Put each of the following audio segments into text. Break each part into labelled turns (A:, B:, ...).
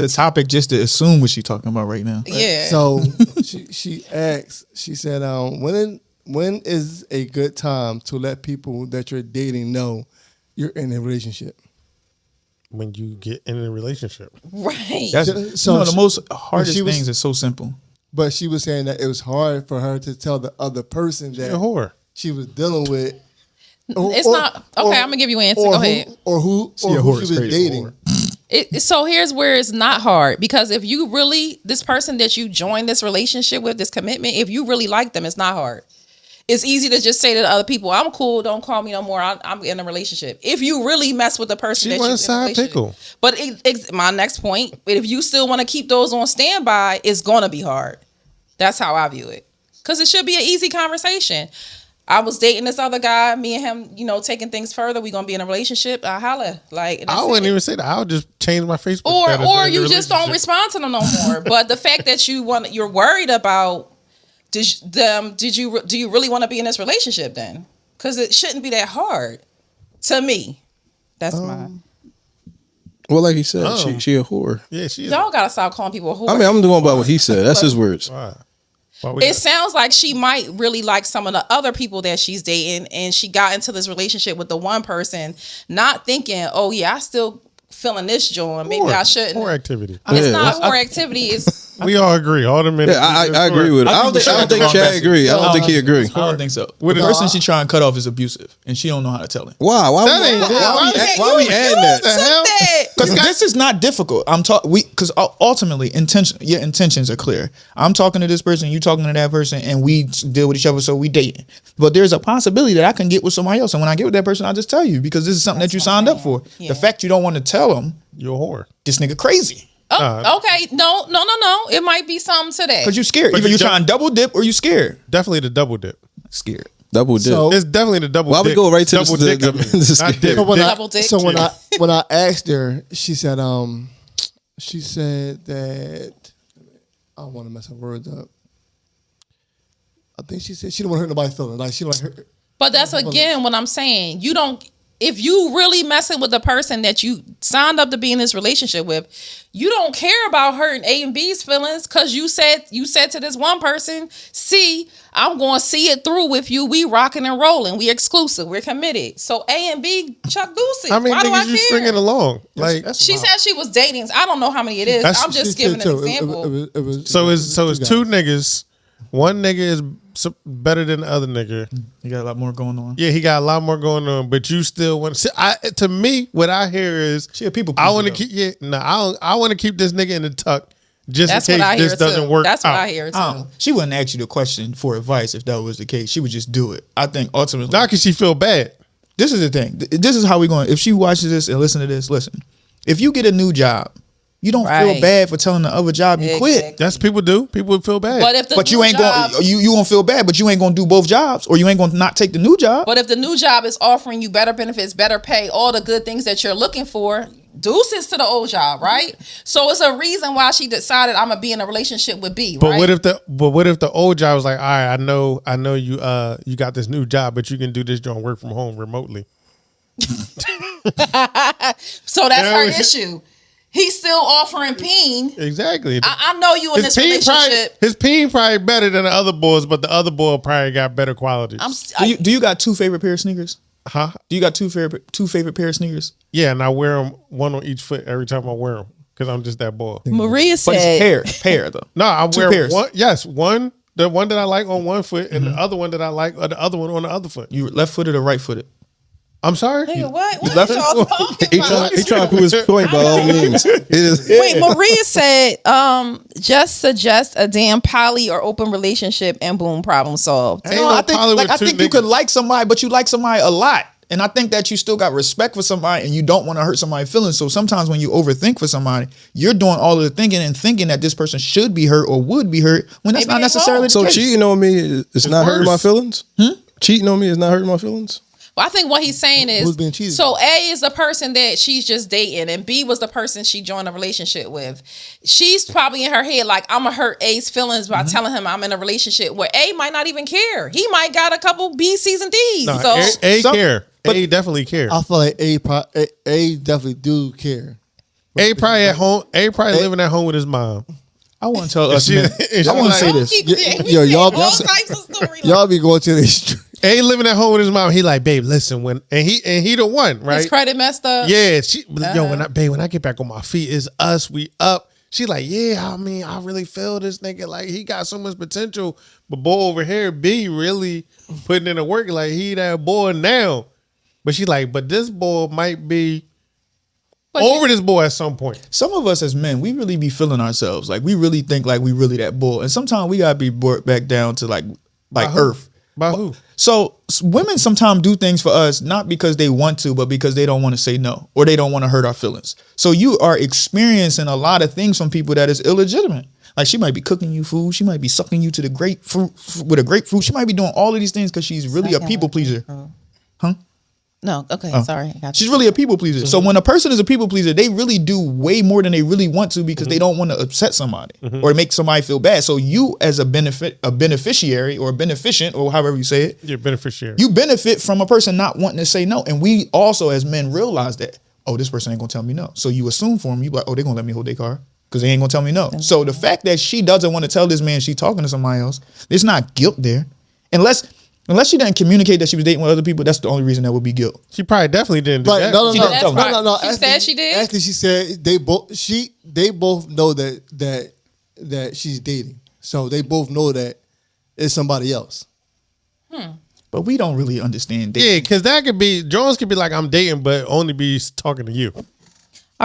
A: the topic just to assume what she's talking about right now.
B: Yeah.
C: So she asked. She said, when is a good time to let people that you're dating know you're in a relationship?
D: When you get in a relationship,
B: Right.
A: That's
C: So
A: the most hardest
C: she was-
A: things is so simple.
C: But she was saying that it was hard for her to tell the other person
D: you're a
C: that
D: whore.
C: she was dealing with.
B: It's not okay. I'm gonna give you an answer. Go ahead.
C: Or who
A: See, a
C: who
A: whore
C: she
A: is
C: was
A: crazy.
C: dating.
B: So here's where it's not hard, because if you really, this person that you join this relationship with, this commitment, if you really like them, it's not hard. It's easy to just say to the other people, I'm cool, don't call me no more, I'm in a relationship. If you really mess with the person
D: She
B: that
D: was
B: you're
D: a
B: in a
D: side
B: relationship.
D: pickle.
B: But my next point, if you still want to keep those on standby, it's going to be hard. That's how I view it. Because it should be an easy conversation. I was dating this other guy, me and him, taking things further. We gonna be in a relationship. I holla. Like,
D: I wouldn't even say that. I would just change my Facebook. status
B: or
D: in the
B: you just don't
D: relationship.
B: respond to them no more. But the fact that you're worried about, do you really want to be in this relationship then? Because it shouldn't be that hard. To me, that's mine.
E: Well, like he said, she a whore.
D: Yeah, she is.
B: Y'all gotta stop calling people whores.
E: I mean, I'm going by what he said. That's his words.
B: It sounds like she might really like some of the other people that she's dating, and she got into this relationship with the one person, not thinking, oh yeah, I still feeling this joint. Maybe I shouldn't.
D: More activity.
B: It's not more activity. It's
D: We all agree. All the men.
E: Yeah, I agree with it. I don't think Chad agree. I don't think he agree.
A: I don't think so. The person she trying to cut off is abusive, and she don't know how to tell him.
E: Why? Why we adding that?
D: the hell?
A: Because this is not difficult. Because ultimately, your intentions are clear. I'm talking to this person, you talking to that person, and we deal with each other, so we dating. But there's a possibility that I can get with somebody else, and when I get with that person, I'll just tell you, because this is something that you signed up for.
B: Yeah.
A: The fact you don't want to tell them,
D: You're a whore.
A: this nigga crazy.
B: Oh, okay. No. It might be something to that.
A: Because you scared.
D: But
A: Either
D: you
A: you're trying to double dip or you scared.
D: Definitely the double dip.
A: Scared.
E: Double dip.
C: So-
D: It's definitely the double.
E: Why we
D: dick.
E: go right to
D: double
E: the-
D: dick? I mean.
E: the
D: Not
E: scare.
D: dip.
C: So when
D: Dick.
B: Double dick.
C: when I asked her, she said that I don't want to mess her words up. I think she said she don't want to hurt nobody's feelings. Like she don't like hurt.
B: But that's again what I'm saying. You don't. If you really messing with the person that you signed up to be in this relationship with, you don't care about hurting A and B's feelings, because you said to this one person, "See, I'm going to see it through with you. We rocking and rolling. We exclusive. We're committed." So A and B, Chuck Goosey.
D: I mean,
B: Why do I
D: niggas, you
B: care?
D: stringing along. Like,
B: She said she was dating. I don't know how many it is.
D: That's-
B: I'm just
C: She
B: giving
C: said
B: an
C: too.
B: example.
C: It was
D: so it's
C: guys.
D: two niggas. One nigga is better than the other nigga.
A: You got a lot more going on.
D: Yeah, he got a lot more going on, but you still want to. To me, what I hear is,
A: She a people
D: I
A: pleaser,
D: want to
A: though.
D: keep. Yeah, no, I want to keep this nigga in the tuck just
B: That's
D: in
B: what I
D: case
B: hear
D: this doesn't
B: too.
D: work.
B: That's what
D: out.
B: I hear too.
A: She wouldn't ask you the question for advice if that was the case. She would just do it. I think ultimately.
D: Not because she feel bad.
A: This is the thing. This is how we going. If she watches this and listen to this, listen. If you get a new job, you don't feel
B: Right.
A: bad for telling the other job you quit.
B: Exactly.
D: That's people do. People would feel bad.
B: But if the
A: But you
B: new
A: ain't
B: job,
A: going. You gonna feel bad, but you ain't gonna do both jobs, or you ain't gonna not take the new job.
B: But if the new job is offering you better benefits, better pay, all the good things that you're looking for, deuces to the old job, right? So it's a reason why she decided I'm gonna be in a relationship with B.
D: But
B: right?
D: what if the old job was like, all right, I know you got this new job, but you can do this joint work from home remotely.
B: So that's
D: Yeah,
B: her
D: we should-
B: issue. He's still offering peen.
D: Exactly.
B: I know you in this relationship.
D: His peen probably better than the other boys, but the other boy probably got better qualities.
A: Do you got two favorite pair of sneakers?
D: Huh?
A: Do you got two favorite pair of sneakers?
D: Yeah, and I wear them one on each foot every time I wear them because I'm just that boy.
B: Maria
A: But
B: said,
A: it's pair though.
D: No, I
A: Two
D: wear
A: pairs.
D: one. Yes, one. The one that I like on one foot, and the other one that I like, or the other one on the other foot.
A: You left footed or right footed?
D: I'm sorry.
B: nigga, what
A: left-
B: y'all talking
E: He
B: about?
E: trying to prove his point by all means. It is.
B: Wait, Maria said, just suggest a damn poly or open relationship and boom, problem solved.
D: Ain't
A: No,
D: no
A: I think
D: poly with
A: I
D: two
A: think you could
D: niggas.
A: like somebody, but you like somebody a lot. And I think that you still got respect for somebody and you don't want to hurt somebody's feelings. So sometimes when you overthink for somebody, you're doing all of the thinking and thinking that this person should be hurt or would be hurt when that's
B: Maybe
A: not
B: they
A: necessarily
B: won't.
A: the
E: So
A: case.
E: cheating on me is not hurting my
D: worse.
E: feelings? Cheating on me is not hurting my feelings?
B: Well, I think what he's saying is,
C: Who's being cheated?
B: so A is the person that she's just dating, and B was the person she joined a relationship with. She's probably in her head like, I'm gonna hurt A's feelings by telling him I'm in a relationship where A might not even care. He might got a couple B, C's, and D's.
D: No,
B: So
D: A
A: some-
D: care. A definitely care.
C: I feel like A definitely do care.
D: A probably at home. A probably living at home with his mom.
A: I want to tell us,
D: she-
A: man.
D: and she
A: I want to
D: like-
A: say
B: Don't
A: this.
B: keep saying- we
C: Yo,
B: saying
C: y'all-
B: all types of stories.
C: Y'all be going to these.
D: A living at home with his mom. He like, babe, listen, he the one, right?
B: His credit messed up.
D: Yeah, when I get back on my feet, it's us. We up. She like, yeah. I mean, I really feel this nigga. Like he got so much potential, but boy over here, B really putting in the work. Like he that boy now, but she like, but this boy might be
B: But
D: over this boy at some point.
A: Some of us as men, we really be feeling ourselves. Like we really think like we really that bull. And sometimes we gotta be brought back down to like earth.
D: By who?
A: So women sometimes do things for us not because they want to, but because they don't want to say no or they don't want to hurt our feelings. So you are experiencing a lot of things from people that is illegitimate. Like she might be cooking you food. She might be sucking you to the grapefruit with a grapefruit. She might be doing all of these things because she's really a people pleaser. Huh?
B: No, okay, sorry. I got you.
A: She's really a people pleaser. So when a person is a people pleaser, they really do way more than they really want to because they don't want to upset somebody or make somebody feel bad. So you as a beneficiary or a beneficent or however you say it,
D: You're a beneficiary.
A: you benefit from a person not wanting to say no. And we also as men realize that, oh, this person ain't gonna tell me no. So you assume for them, you like, oh, they're gonna let me hold their car because they ain't gonna tell me no. So the fact that she doesn't want to tell this man she's talking to somebody else, there's not guilt there. Unless she didn't communicate that she was dating with other people, that's the only reason that would be guilt.
D: She probably definitely didn't do
C: But
D: that.
C: no.
B: She did. That's
C: No.
B: right. She said she did?
C: Actually, she said they both know that she's dating. So they both know that it's somebody else.
A: But we don't really understand dating.
D: Yeah, because that could be Jones could be like, I'm dating, but only be talking to you.
B: All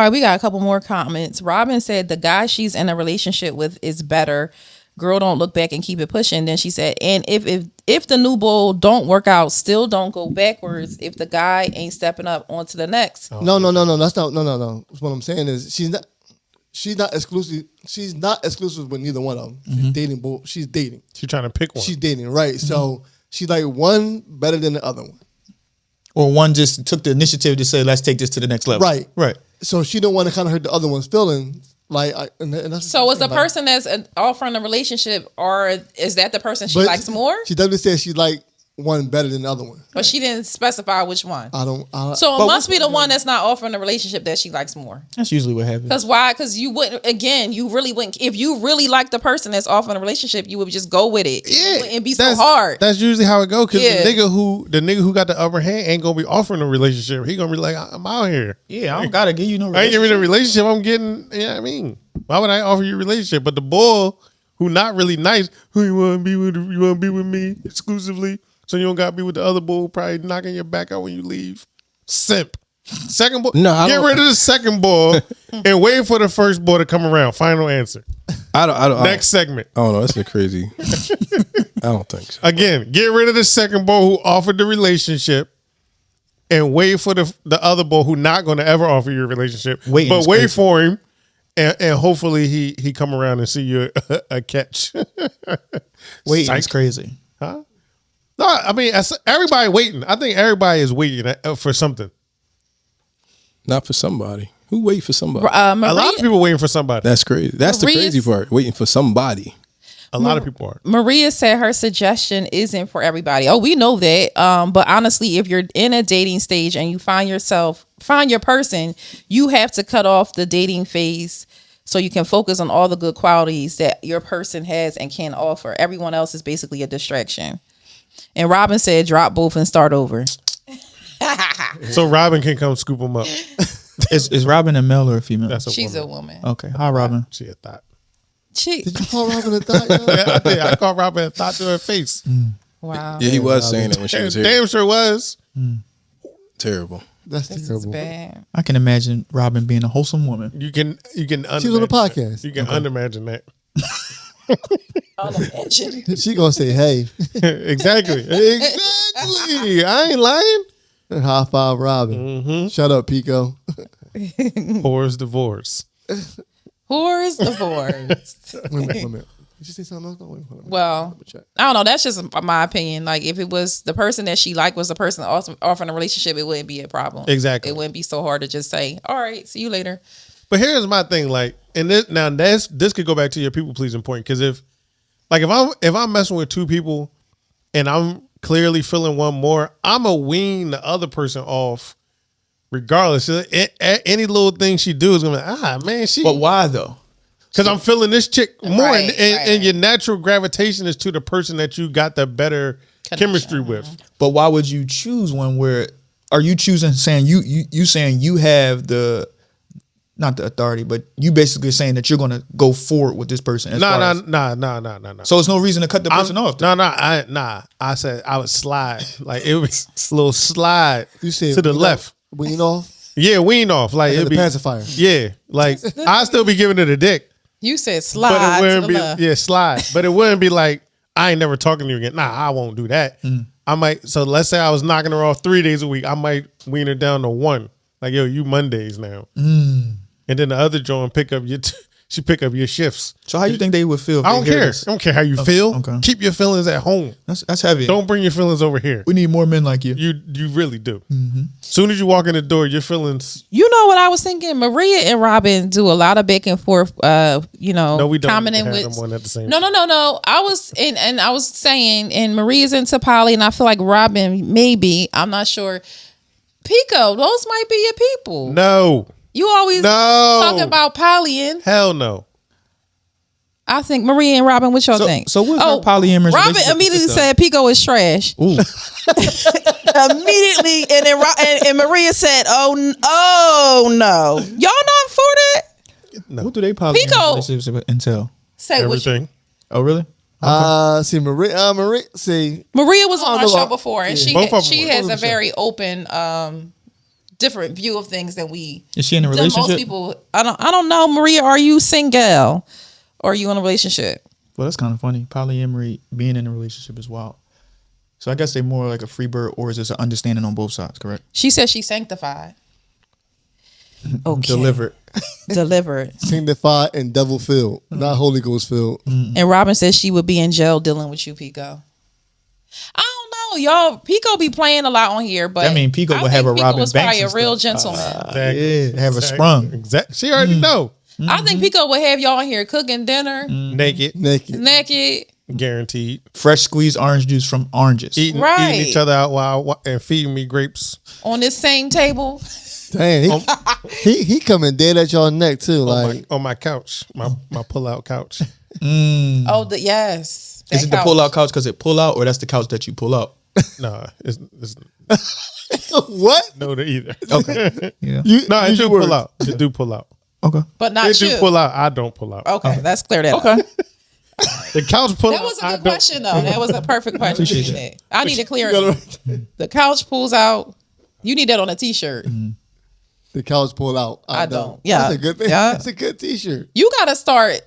B: right, we got a couple more comments. Robin said the guy she's in a relationship with is better. Girl, don't look back and keep it pushing. Then she said, and if the new bull don't work out, still don't go backwards if the guy ain't stepping up onto the next.
C: No. That's not no. What I'm saying is she's not exclusive. She's not exclusive with neither one of them. She's dating both. She's dating.
D: She's trying to pick one.
C: She's dating, right? So she's like one better than the other one.
A: Or one just took the initiative to say, let's take this to the next level.
C: Right.
A: Right.
C: So she don't want to kind of hurt the other one's feelings. And that's
B: So is the
C: like,
B: person that's offering a relationship, or is that the person she
C: but
B: likes more?
C: She definitely said she like one better than the other one.
B: But she didn't specify which one. So it
C: but
B: must be the one that's not offering a relationship that she likes more.
A: That's usually what happens.
B: Because why? Because you wouldn't. Again, you really wouldn't. If you really like the person that's offering a relationship, you would just go with it. You wouldn't be so hard.
D: That's usually how it goes. Because
B: Yeah.
D: the nigga who got the upper hand ain't gonna be offering a relationship. He gonna be like, I'm out here.
A: Yeah, I don't gotta give you no
D: I ain't
A: relationship.
D: giving a relationship. I'm getting. Yeah, I mean, why would I offer you a relationship? But the bull who not really nice, who you want to be with? You want to be with me exclusively, so you don't got to be with the other bull. Probably knocking your back out when you leave. Simp. Second ball.
E: No, I
D: get
E: don't-
D: rid of the second ball and wait for the first ball to come around. Final answer.
E: I don't.
D: Next segment.
E: I don't know. That's a crazy. I don't think so.
D: Again, get rid of the second ball who offered the relationship and wait for the other ball who not going to ever offer you a relationship.
A: Waiting
D: but
A: is
D: wait
A: crazy.
D: for him and hopefully he come around and see you a catch.
A: Wait,
D: Psych.
A: it's crazy.
D: Huh? No, I mean, everybody waiting. I think everybody is waiting for something.
E: Not for somebody. Who wait for somebody?
D: A lot of people waiting for somebody.
E: That's crazy. That's the
B: Maria's-
E: crazy part. Waiting for somebody.
D: A lot of people are.
B: Maria said her suggestion isn't for everybody. Oh, we know that. But honestly, if you're in a dating stage and you find your person, you have to cut off the dating phase so you can focus on all the good qualities that your person has and can offer. Everyone else is basically a distraction. And Robin said, drop both and start over.
D: So Robin can come scoop them up.
A: Is Robin a male or a female?
D: That's a
B: She's
D: woman.
B: a woman.
A: Okay. Hi, Robin.
D: She a thought.
C: Did you call Robin a thought? Yo?
D: Yeah, I did. I called Robin a thought to her face.
B: Wow.
E: Yeah, he was saying it when she was here.
D: Damn sure was.
E: Terrible.
C: That's
B: This is
C: terrible.
B: bad.
A: I can imagine Robin being a wholesome woman.
D: You can
C: She was on the podcast.
D: You can unimagine that.
B: Unimagine.
C: She gonna say, "Hey,
D: Exactly. Exactly. I ain't lying.
C: high five, Robin." Shut up, Pico.
D: Whore's divorce.
B: Whore's divorced.
C: Wait a minute. Did you say something else? No, wait, hold on.
B: Well,
C: Check.
B: I don't know. That's just my opinion. Like, if it was the person that she liked was the person offering a relationship, it wouldn't be a problem.
D: Exactly.
B: It wouldn't be so hard to just say, all right, see you later.
D: But here's my thing, like, and this could go back to your people pleasing point, because if I'm messing with two people and I'm clearly feeling one more, I'ma wean the other person off regardless. Any little thing she do is gonna be like, man, she.
A: But why though?
D: Because I'm feeling this chick more,
B: Right,
D: and your natural gravitation is to the person that you got the better chemistry with.
A: But why would you choose one where? Are you choosing saying you saying you have the not the authority, but you basically saying that you're gonna go forward with this person?
D: No.
A: So it's no reason to cut the person off.
D: I said I would slide. Like it was a little slide
C: You said
D: to the left.
C: Wean off.
D: Yeah, wean off. Like
C: Like
D: it'd
C: the
D: be
C: pacifier.
D: Yeah, like I still be giving it a dick,
B: You said
D: but
B: slide
D: it
B: to
D: wouldn't
B: the
D: be
B: left.
D: slide. But it wouldn't be like I ain't never talking to you again. Nah, I won't do that. I might. So let's say I was knocking her off 3 days a week. I might wean her down to one. Like yo, you Mondays now. And then the other joint pick up she pick up your shifts.
A: So how you think they would feel? If
D: I don't
A: they hear
D: care.
A: this?
D: I don't care how you feel.
A: okay.
D: Keep your feelings at home.
A: That's heavy.
D: Don't bring your feelings over here.
A: We need more men like you.
D: You really do. Soon as you walk in the door, your feelings.
B: You know what I was thinking? Maria and Robin do a lot of back and forth.
D: No, we don't
B: commenting
D: have
B: with
D: them on at the same.
B: No. I was and I was saying, and Maria's into poly, and I feel like Robin maybe. I'm not sure. Pico, those might be your people.
D: No,
B: You always talk about polying.
D: hell no.
B: I think Maria and Robin, what y'all think?
A: So what's her polyamorous
B: Robin
A: relationship
B: immediately
A: consist of?
B: said Pico is trash.
A: Ooh.
B: Immediately, and then and Maria said, "Oh no, y'all not for that."
A: What do they polyamorous
B: Pico.
A: relationships entail?
B: Say what you,
D: Everything.
A: Oh, really?
C: See Maria. See,
B: Maria was on
C: I
B: our
C: don't know
B: show
C: about-
B: before, and
C: yeah.
D: Both of them
B: she
D: were.
B: has a very open, different view of things than we.
A: Is she in a
B: than
A: relationship?
B: most people, I don't know. Maria, are you single? Or are you in a relationship?
A: Well, that's kind of funny. Polyamory, being in a relationship is wild. So I guess they're more like a free bird, or is this an understanding on both sides? Correct.
B: She said she's sanctified. Okay. Delivered.
C: sanctified and devil filled, not Holy Ghost filled.
B: And Robin says she would be in jail dealing with you, Pico. I don't know, y'all. Pico be playing a lot on here, but
A: That mean Pico
B: I
A: would
B: think
A: have a
B: Pico
A: Robin
B: was
A: Banks
B: probably a
A: and
B: real
A: stuff.
B: gentleman.
A: Yeah, have a sprung.
D: Exactly. She already know.
B: I think Pico would have y'all in here cooking dinner,
D: Naked,
B: naked.
D: guaranteed.
A: Fresh squeezed orange juice from oranges.
D: Eating
B: Right.
D: each other out while and feeding me grapes
B: On this same table.
C: Dang, he coming dead at y'all neck too. Like
D: on my couch, my pull out couch.
B: Oh, yes.
A: Is it the pull out couch because it pull out, or that's the couch that you pull out?
D: No, it's
C: what?
D: no to either.
A: Okay. Yeah.
D: No, it
C: use
D: do
C: your
D: pull
C: words.
D: out. It do pull out.
A: Okay.
B: But not
D: It
B: you.
D: do pull out. I don't pull out.
B: Okay, let's clear that up.
A: Okay.
D: The couch pull out.
B: That was a
D: I
B: good
D: don't.
B: question, though. That was a perfect question.
A: Appreciate that.
B: I need to clear it. The couch pulls out. You need that on a t-shirt.
C: The couch pull out.
B: I don't. Yeah.
C: That's a good thing.
B: Yeah.
C: That's a good T-shirt.
B: You got to start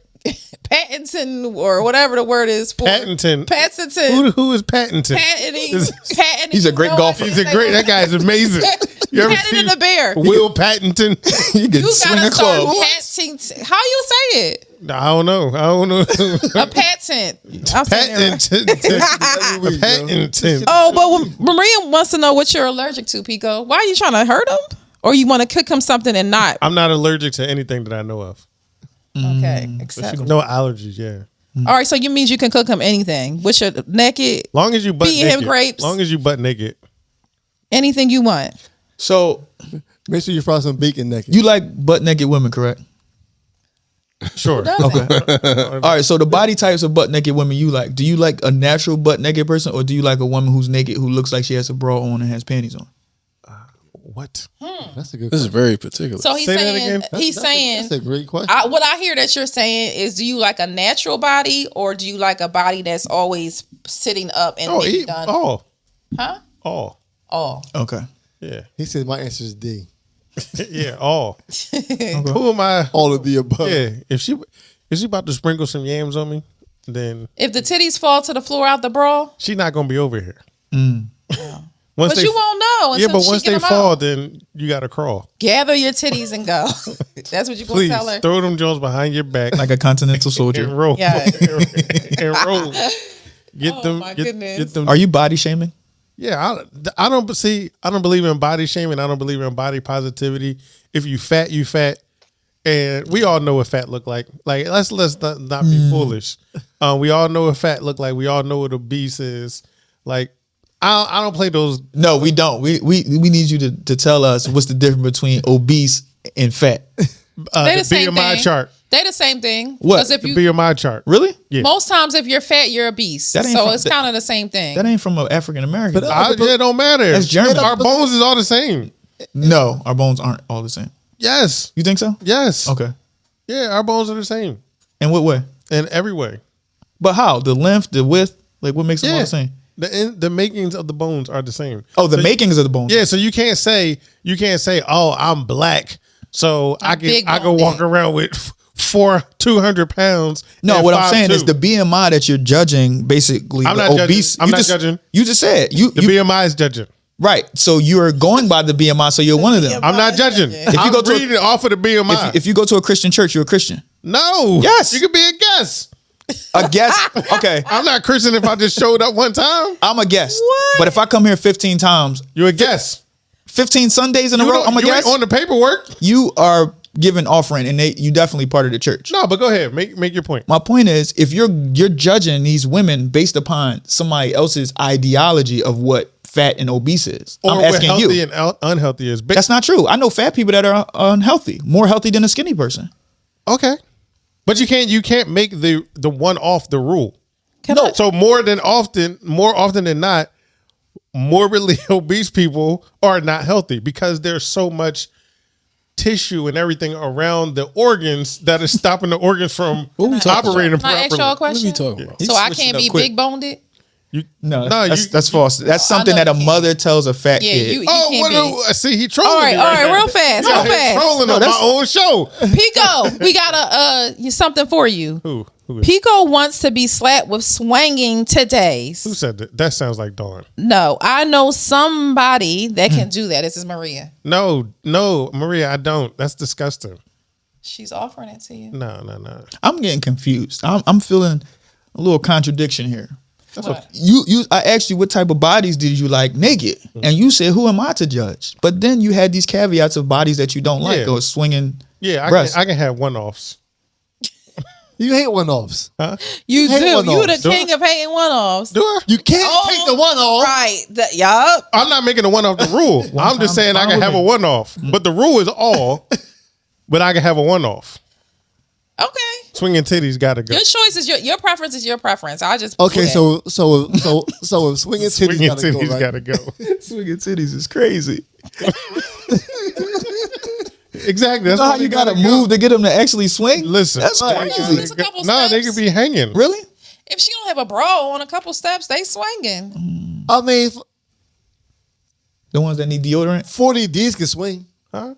B: patenting or whatever the word is for.
D: Patenting.
B: Patenting.
D: Who is patenting?
B: Patenting.
A: He's a great golfer.
D: He's a great. That guy's amazing. You ever
B: Patenting
D: see
B: the bear.
D: Will Patenton?
A: You can
B: You
A: swing
B: gotta
A: a
B: start
A: club.
B: patenting. How you say it?
D: I don't know.
B: A patent. I'm saying it right.
D: Patenton. Patenton.
B: Oh, but Maria wants to know what you're allergic to, Pico. Why are you trying to hurt him? Or you want to cook him something and not?
D: I'm not allergic to anything that I know of.
B: Okay, except.
D: No allergies. Yeah.
B: All right, so you means you can cook him anything. With your naked,
D: Long as you butt
B: Feed
D: naked.
B: him grapes.
D: Long as you butt naked.
B: anything you want.
A: So
C: Make sure you fry some bacon naked.
A: you like butt naked women, correct?
D: Sure.
A: Okay. All right. So the body types of butt naked women you like. Do you like a natural butt naked person, or do you like a woman who's naked who looks like she has a bra on and has panties on?
D: What?
C: That's a good.
E: This is very particular.
B: So he's
D: Say that
B: saying,
D: again.
B: he's saying,
C: That's a great question.
B: what I hear that you're saying is, do you like a natural body or do you like a body that's always sitting up and
D: Oh,
B: maybe done?
D: all.
B: Huh?
D: All.
B: Oh.
A: Okay.
D: Yeah.
C: He said my answer is D.
D: Yeah. All. Who am I?
C: All of the above.
D: Yeah. If she about to sprinkle some yams on me, then
B: If the titties fall to the floor out the bra,
D: she not gonna be over here.
B: but you won't know until
D: Yeah, but
B: she
D: once
B: get
D: they
B: them
D: fall,
B: out.
D: then you gotta crawl.
B: Gather your titties and go. That's what you're going
D: Please
B: to tell her.
D: throw them Jones behind your back
A: Like a continental
D: and
A: soldier.
D: roll.
B: Yeah.
D: And roll. Get
B: Oh,
D: them.
B: my
D: Get
B: goodness.
D: them.
A: Are you body shaming?
D: Yeah, I don't see. I don't believe in body shaming. I don't believe in body positivity. If you fat, you fat, and we all know what fat look like. Like let's not be foolish. We all know what fat look like. We all know what obese is. Like I don't play those.
A: No, we don't. We need you to tell us what's the difference between obese and fat.
B: They the same
D: BMI
B: thing.
D: chart.
B: They the same thing.
A: What?
B: 'Cause if
D: The
B: you
D: BMI chart.
A: Really?
D: Yeah.
B: most times if you're fat, you're obese.
A: That ain't
B: So
A: from-
B: it's kind of the same thing.
A: That ain't from an African American.
D: It don't matter.
A: That's German.
D: Our bones is all the same.
A: No, our bones aren't all the same.
D: Yes.
A: You think so?
D: Yes.
A: Okay.
D: Yeah, our bones are the same
A: In what way?
D: in every way.
A: But how? The length, the width, like what makes them all the same?
D: The makings of the bones are the same.
A: Oh, the makings of the bones.
D: Yeah, so you can't say, oh, I'm black, so I
B: big
D: can
B: bone
D: walk
B: then.
D: around with 200 pounds.
A: No,
D: and
A: what I'm saying
D: 5'2".
A: is the BMI that you're judging, basically,
D: I'm
A: the
D: not judging.
A: obese.
D: I'm
A: you
D: not
A: just,
D: judging.
A: You just said
D: The BMI is judging.
A: right. So you're going by the BMI. So you're one of them.
D: I'm not judging.
A: If you
D: I'm
A: go to a-
D: reading it off of the BMI.
A: If you go to a Christian church, you're a Christian.
D: No.
A: Yes.
D: You could be a guest.
A: A guest. Okay,
D: I'm not Christian if I just showed up one time.
A: I'm a guest. But if I come here 15 times,
D: You're a guest.
A: 15 Sundays in a row, I'm a
D: you ain't
A: guest.
D: on the paperwork.
A: You are giving offering, and you definitely part of the church.
D: No, but go ahead. Make your point.
A: My point is, if you're judging these women based upon somebody else's ideology of what fat and obese is,
D: Or
A: I'm
D: what
A: asking
D: healthy
A: you.
D: and unhealthy is.
A: That's not true. I know fat people that are unhealthy, more healthy than a skinny person.
D: Okay. But you can't make the one off the rule.
A: No.
D: So more often than not, morbidly obese people are not healthy because there's so much tissue and everything around the organs that is stopping the organs from operating
B: Can I ask y'all a
D: properly.
B: question?
E: What are you talking about?
B: So I
A: switched it
B: can't
A: up
B: be
A: quick.
B: big boned?
A: No,
D: No,
A: that's false. That's something
B: know
A: that a
B: you
A: mother tells a fat
B: Yeah,
A: kid.
B: you
D: Oh,
B: can't be.
D: see, he trolling
B: All right,
D: me
B: all right,
D: now.
B: real fast,
D: Yeah,
B: real
D: he's
B: fast.
D: trolling on my own show.
B: Pico, we got something for you.
D: Who is?
B: Pico wants to be slapped with swanging today's.
D: Who said that? That sounds like Dawn.
B: No, I know somebody that can do that. This is Maria.
D: No, Maria, I don't. That's disgusting.
B: She's offering it to you.
D: No.
A: I'm getting confused. I'm feeling a little contradiction here.
B: What?
A: I asked you what type of bodies did you like naked, and you said who am I to judge? But then you had these caveats of bodies that you don't like,
D: Yeah.
A: or swinging.
D: Yeah,
A: breasts.
D: I can have one-offs.
C: You hate one-offs.
B: You
C: hate
B: do. You
C: one-offs.
B: the king of hating one-offs.
D: Do I?
C: You can't take the one off.
B: Right. Yup.
D: I'm not making a one-off the rule. I'm just saying I can have a one-off. But the rule is all, but I can have a one-off.
B: Okay.
D: Swinging titties got to go.
B: Your choice is your preference is your preference. I just
C: Okay,
B: do that.
C: so if swinging titties
D: Swinging
C: gotta go,
D: titties
C: right?
D: got to go.
A: Swinging titties is crazy.
D: Exactly. That's
A: You know
D: why
A: how you
D: they
A: gotta
D: go.
A: move to get them to actually swing?
D: Listen.
A: That's
B: There's
A: crazy.
B: a couple
D: No, they
B: steps.
D: could be hanging.
A: Really?
B: If she don't have a bra on a couple steps, they swinging.
C: I mean,
A: The ones that need deodorant,
C: 40 Ds can swing,
D: Huh?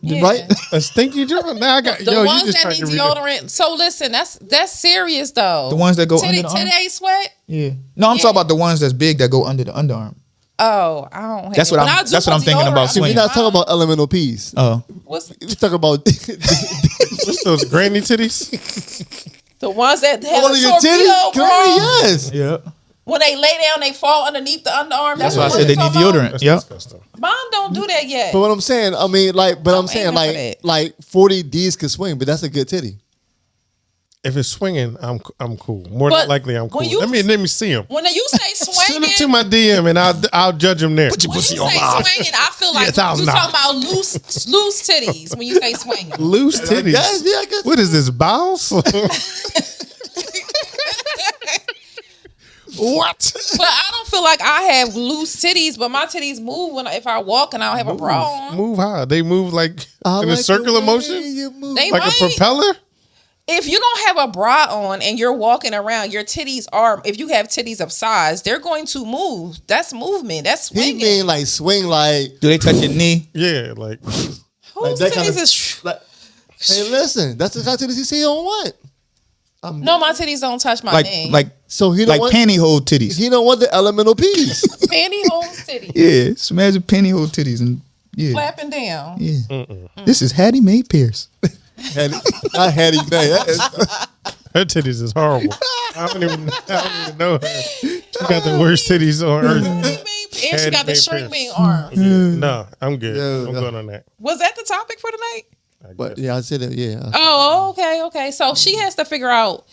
B: Yeah.
C: right?
D: A stinky joint? Now I got
B: The
D: you
B: ones
D: just
B: that
D: trying
B: need
D: to read it.
B: deodorant. So listen, that's serious though.
A: the ones that go under the arm.
B: Today sweat.
A: Yeah. No, I'm talking about the ones that's big that go under the underarm.
B: Oh, I don't. Have
A: That's
B: it.
A: what
B: When
A: I'm-
B: I do
A: that's what
B: put
A: I'm thinking
B: deodorant,
A: about
B: I'm
C: We're
A: swinging.
C: not talking about elemental P's.
A: Oh,
B: What's
C: We're talking about
D: What's those granny titties?
B: the ones that have
C: one
B: a
C: of your titties.
B: torpedo bra?
C: Yes.
A: yeah.
B: When they lay down, they fall underneath the underarm.
A: That's why I
B: what
A: said they
B: you're
A: need
B: talking about?
A: deodorant. Yep.
D: Disgusting.
B: Mine don't do that yet.
C: But what I'm saying, I mean, like, but I'm saying,
B: aiming for that.
C: like 40 Ds can swing, but that's a good titty.
D: If it's swinging, I'm cool. More
B: But
D: than likely, I'm cool.
B: when you-
D: Let me see him.
B: When you say
D: Send
B: swinging,
D: him to my DM and I'll judge him there.
B: when you say swinging, I feel like you
D: $1,000.
B: talking about loose titties when you say swinging.
D: Loose titties.
C: Yes, yeah, I guess.
D: What is this, bowels? What?
B: But I don't feel like I have loose titties, but my titties move if I walk and I don't have a bra on.
D: Move how? They move like
C: I
D: in
C: like
D: a circular
C: the way
D: motion?
C: you move.
B: They
D: Like
B: might.
D: a propeller?
B: If you don't have a bra on and you're walking around, your titties are, if you have titties of size, they're going to move. That's movement. That's
C: He
B: swinging.
C: mean like swing like,
A: Do they touch your knee?
D: Yeah, like
B: Whose
C: that
B: titties
C: kind of-
B: is...
C: like hey, listen, that's the kind of titties you see on what?
B: No, my titties don't touch my knee.
A: Like
C: So he don't
A: like
C: want
A: pantyhose titties.
C: he don't want the elemental P's.
B: pantyhose titties.
A: Yeah, just imagine pantyhose titties and yeah,
B: Flapping down.
A: yeah. This is Hattie Mae Pierce.
C: I had him there.
D: her titties is horrible. I don't even know her. She got the worst titties on earth.
B: And she got the
D: Hattie
B: shrink
D: Mae
B: being arm.
D: No, I'm good.
C: Yeah.
D: I'm good on that.
B: Was that the topic for tonight?
C: But yeah, I said it. Yeah,
B: Oh, okay. So she has to figure out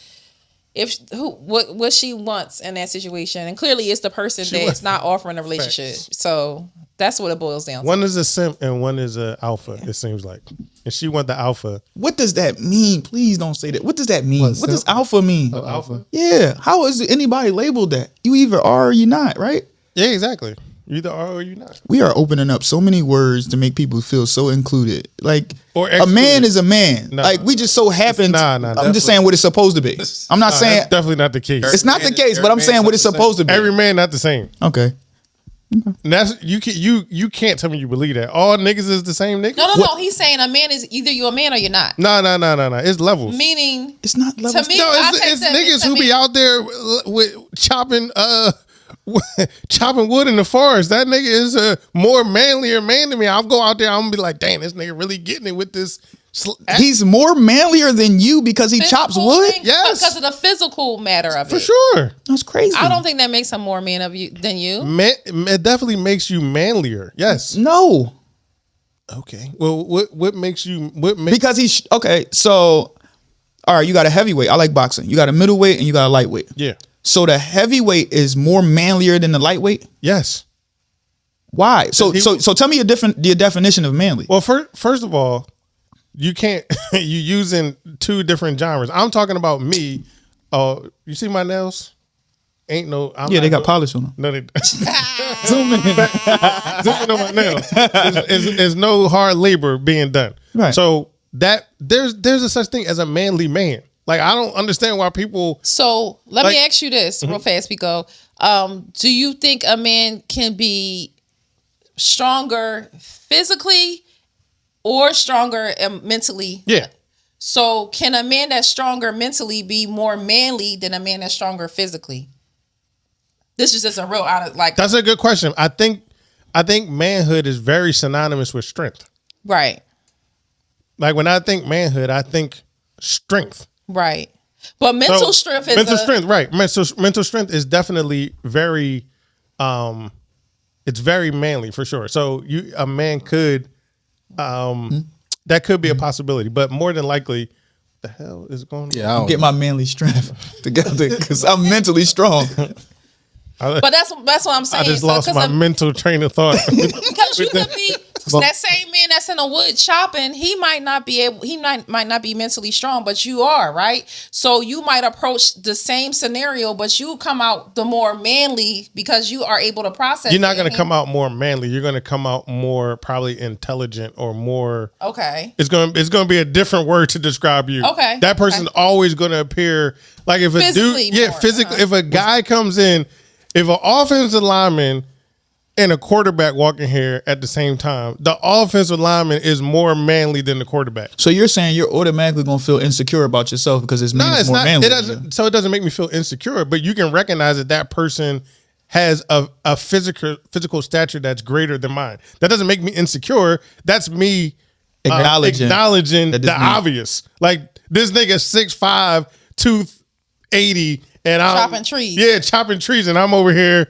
B: what she wants in that situation, and clearly it's the person that's not offering a relationship. So that's what it boils down to.
D: One is a simp and one is a alpha. It seems like, and she want the alpha.
A: What does that mean? Please don't say that. What does that mean? What does alpha mean?
D: Alpha.
A: Yeah. How is anybody labeled that? You either are or you're not, right?
D: Yeah, exactly. You either are or you're not.
A: We are opening up so many words to make people feel so included. Like
D: Or
A: a man
D: excluded.
A: is a man.
D: Nah.
A: Like we just so happen.
D: Nah,
A: I'm just saying what it's supposed to be. I'm not saying
D: That's definitely not the case.
A: it's not the case, but I'm saying what it's supposed to be.
D: Every man not the same.
A: Okay.
D: And that's you can't tell me you believe that. All niggas is the same nigga.
B: No. He's saying a man is either you're a man or you're not.
D: No. It's levels.
B: Meaning,
A: It's not levels.
B: to me,
D: No,
B: I
D: it's
B: take
D: niggas
B: to
D: who
B: me-
D: be out there with chopping wood in the forest. That nigga is a more manlier man than me. I'll go out there. I'm gonna be like, dang, this nigga really getting it with this.
A: He's more manlier than you because he chops
B: physical
A: wood.
B: thing,
D: Yes.
B: because of the physical matter of
D: For
B: it.
D: sure.
A: That's crazy.
B: I don't think that makes him more man of you than you.
D: It definitely makes you manlier. Yes.
A: No,
D: Okay. Well, what makes you what makes
A: because he's okay. So, all right, you got a heavyweight. I like boxing. You got a middleweight and you got a lightweight.
D: yeah.
A: So the heavyweight is more manlier than the lightweight.
D: Yes.
A: Why? So tell me your definition of manly.
D: Well, first of all, you can't you using two different genres. I'm talking about me. You see my nails? Ain't no. I'm
A: Yeah,
D: not
A: they got
D: no-
A: polish on them.
D: No, they zoom in on my nails. There's no hard labor being done.
A: Right.
D: So that there's a such thing as a manly man. Like I don't understand why people.
B: So let me
D: Like-
B: ask you this real fast, Pico. Do you think a man can be stronger physically or stronger mentally?
D: Yeah.
B: So can a man that's stronger mentally be more manly than a man that's stronger physically? This is just a real out of like
D: That's a good question. I think manhood is very synonymous with strength.
B: right,
D: Like when I think manhood, I think strength.
B: right. But mental
D: So,
B: strength is
D: mental strength, right? Mental strength is definitely very, it's very manly for sure. So a man could, that could be a possibility, but more than likely, the hell is going on?
E: Yeah, I don't
A: Get my manly strength together because I'm mentally strong.
B: But that's what I'm saying.
D: I just
B: So,
D: lost
B: 'cause
D: my
B: I'm-
D: mental train of thought.
B: Because you could be that same man that's in the wood chopping. He might not be able. He might not be mentally strong, but you are, right. So you might approach the same scenario, but you come out the more manly because you are able to process.
D: You're not
B: it.
D: going to come out more manly. You're going to come out more probably intelligent or more.
B: Okay.
D: It's going to be a different word to describe you.
B: Okay.
D: That person's always going to appear like if a
B: Physically
D: dude, yeah,
B: more.
D: physically.
B: Uh-huh.
D: If a guy comes in, if an offensive lineman and a quarterback walking here at the same time, the offensive lineman is more manly than the quarterback.
A: So you're saying you're automatically gonna feel insecure about yourself because this man
D: No,
A: is
D: it's
A: more
D: not.
A: manly.
D: It
A: than
D: doesn't.
A: you.
D: So it doesn't make me feel insecure. But you can recognize that person has a physical stature that's greater than mine. That doesn't make me insecure. That's me
A: Acknowledging
D: acknowledging
A: that
D: the
A: this man-
D: obvious. Like this nigga 6'5", 280, and I'm
B: Chopping trees.
D: Yeah, chopping trees, and I'm over here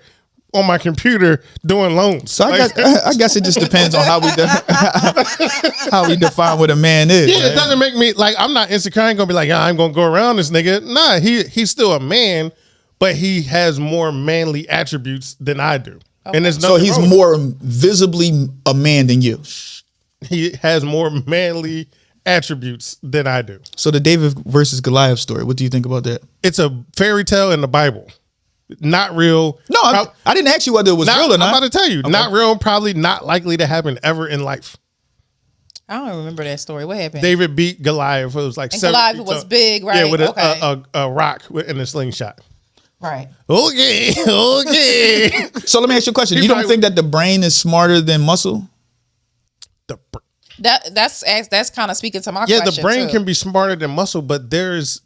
D: on my computer doing loans.
A: So
D: Like,
A: I guess it just depends on how we how we define what a man is.
D: yeah, it doesn't make me like I'm not insecure. I ain't gonna be like, I'm gonna go around this nigga. Nah, he's still a man, but he has more manly attributes than I do. And there's
A: So
D: nothing
A: he's
D: wrong with
A: more visibly a man than you.
D: it. He has more manly attributes than I do.
A: So the David versus Goliath story. What do you think about that?
D: It's a fairy tale in the Bible, not real.
A: No, I didn't ask you whether it was
D: Not-
A: real or
D: I'm
A: not.
D: about to tell you, not real. Probably not likely to happen ever in life.
B: I don't remember that story. What happened?
D: David beat Goliath. It was like
B: And
D: 7
B: Goliath
D: feet
B: was
D: tall.
B: big, right?
D: Yeah, with
B: Okay.
D: a rock in a slingshot.
B: right.
D: Okay.
A: So let me ask you a question.
D: He
A: You don't
D: probably-
A: think that the brain is smarter than muscle?
B: That's kind of speaking to my
D: Yeah,
B: question.
D: the brain
B: too.
D: can be smarter than muscle, but there is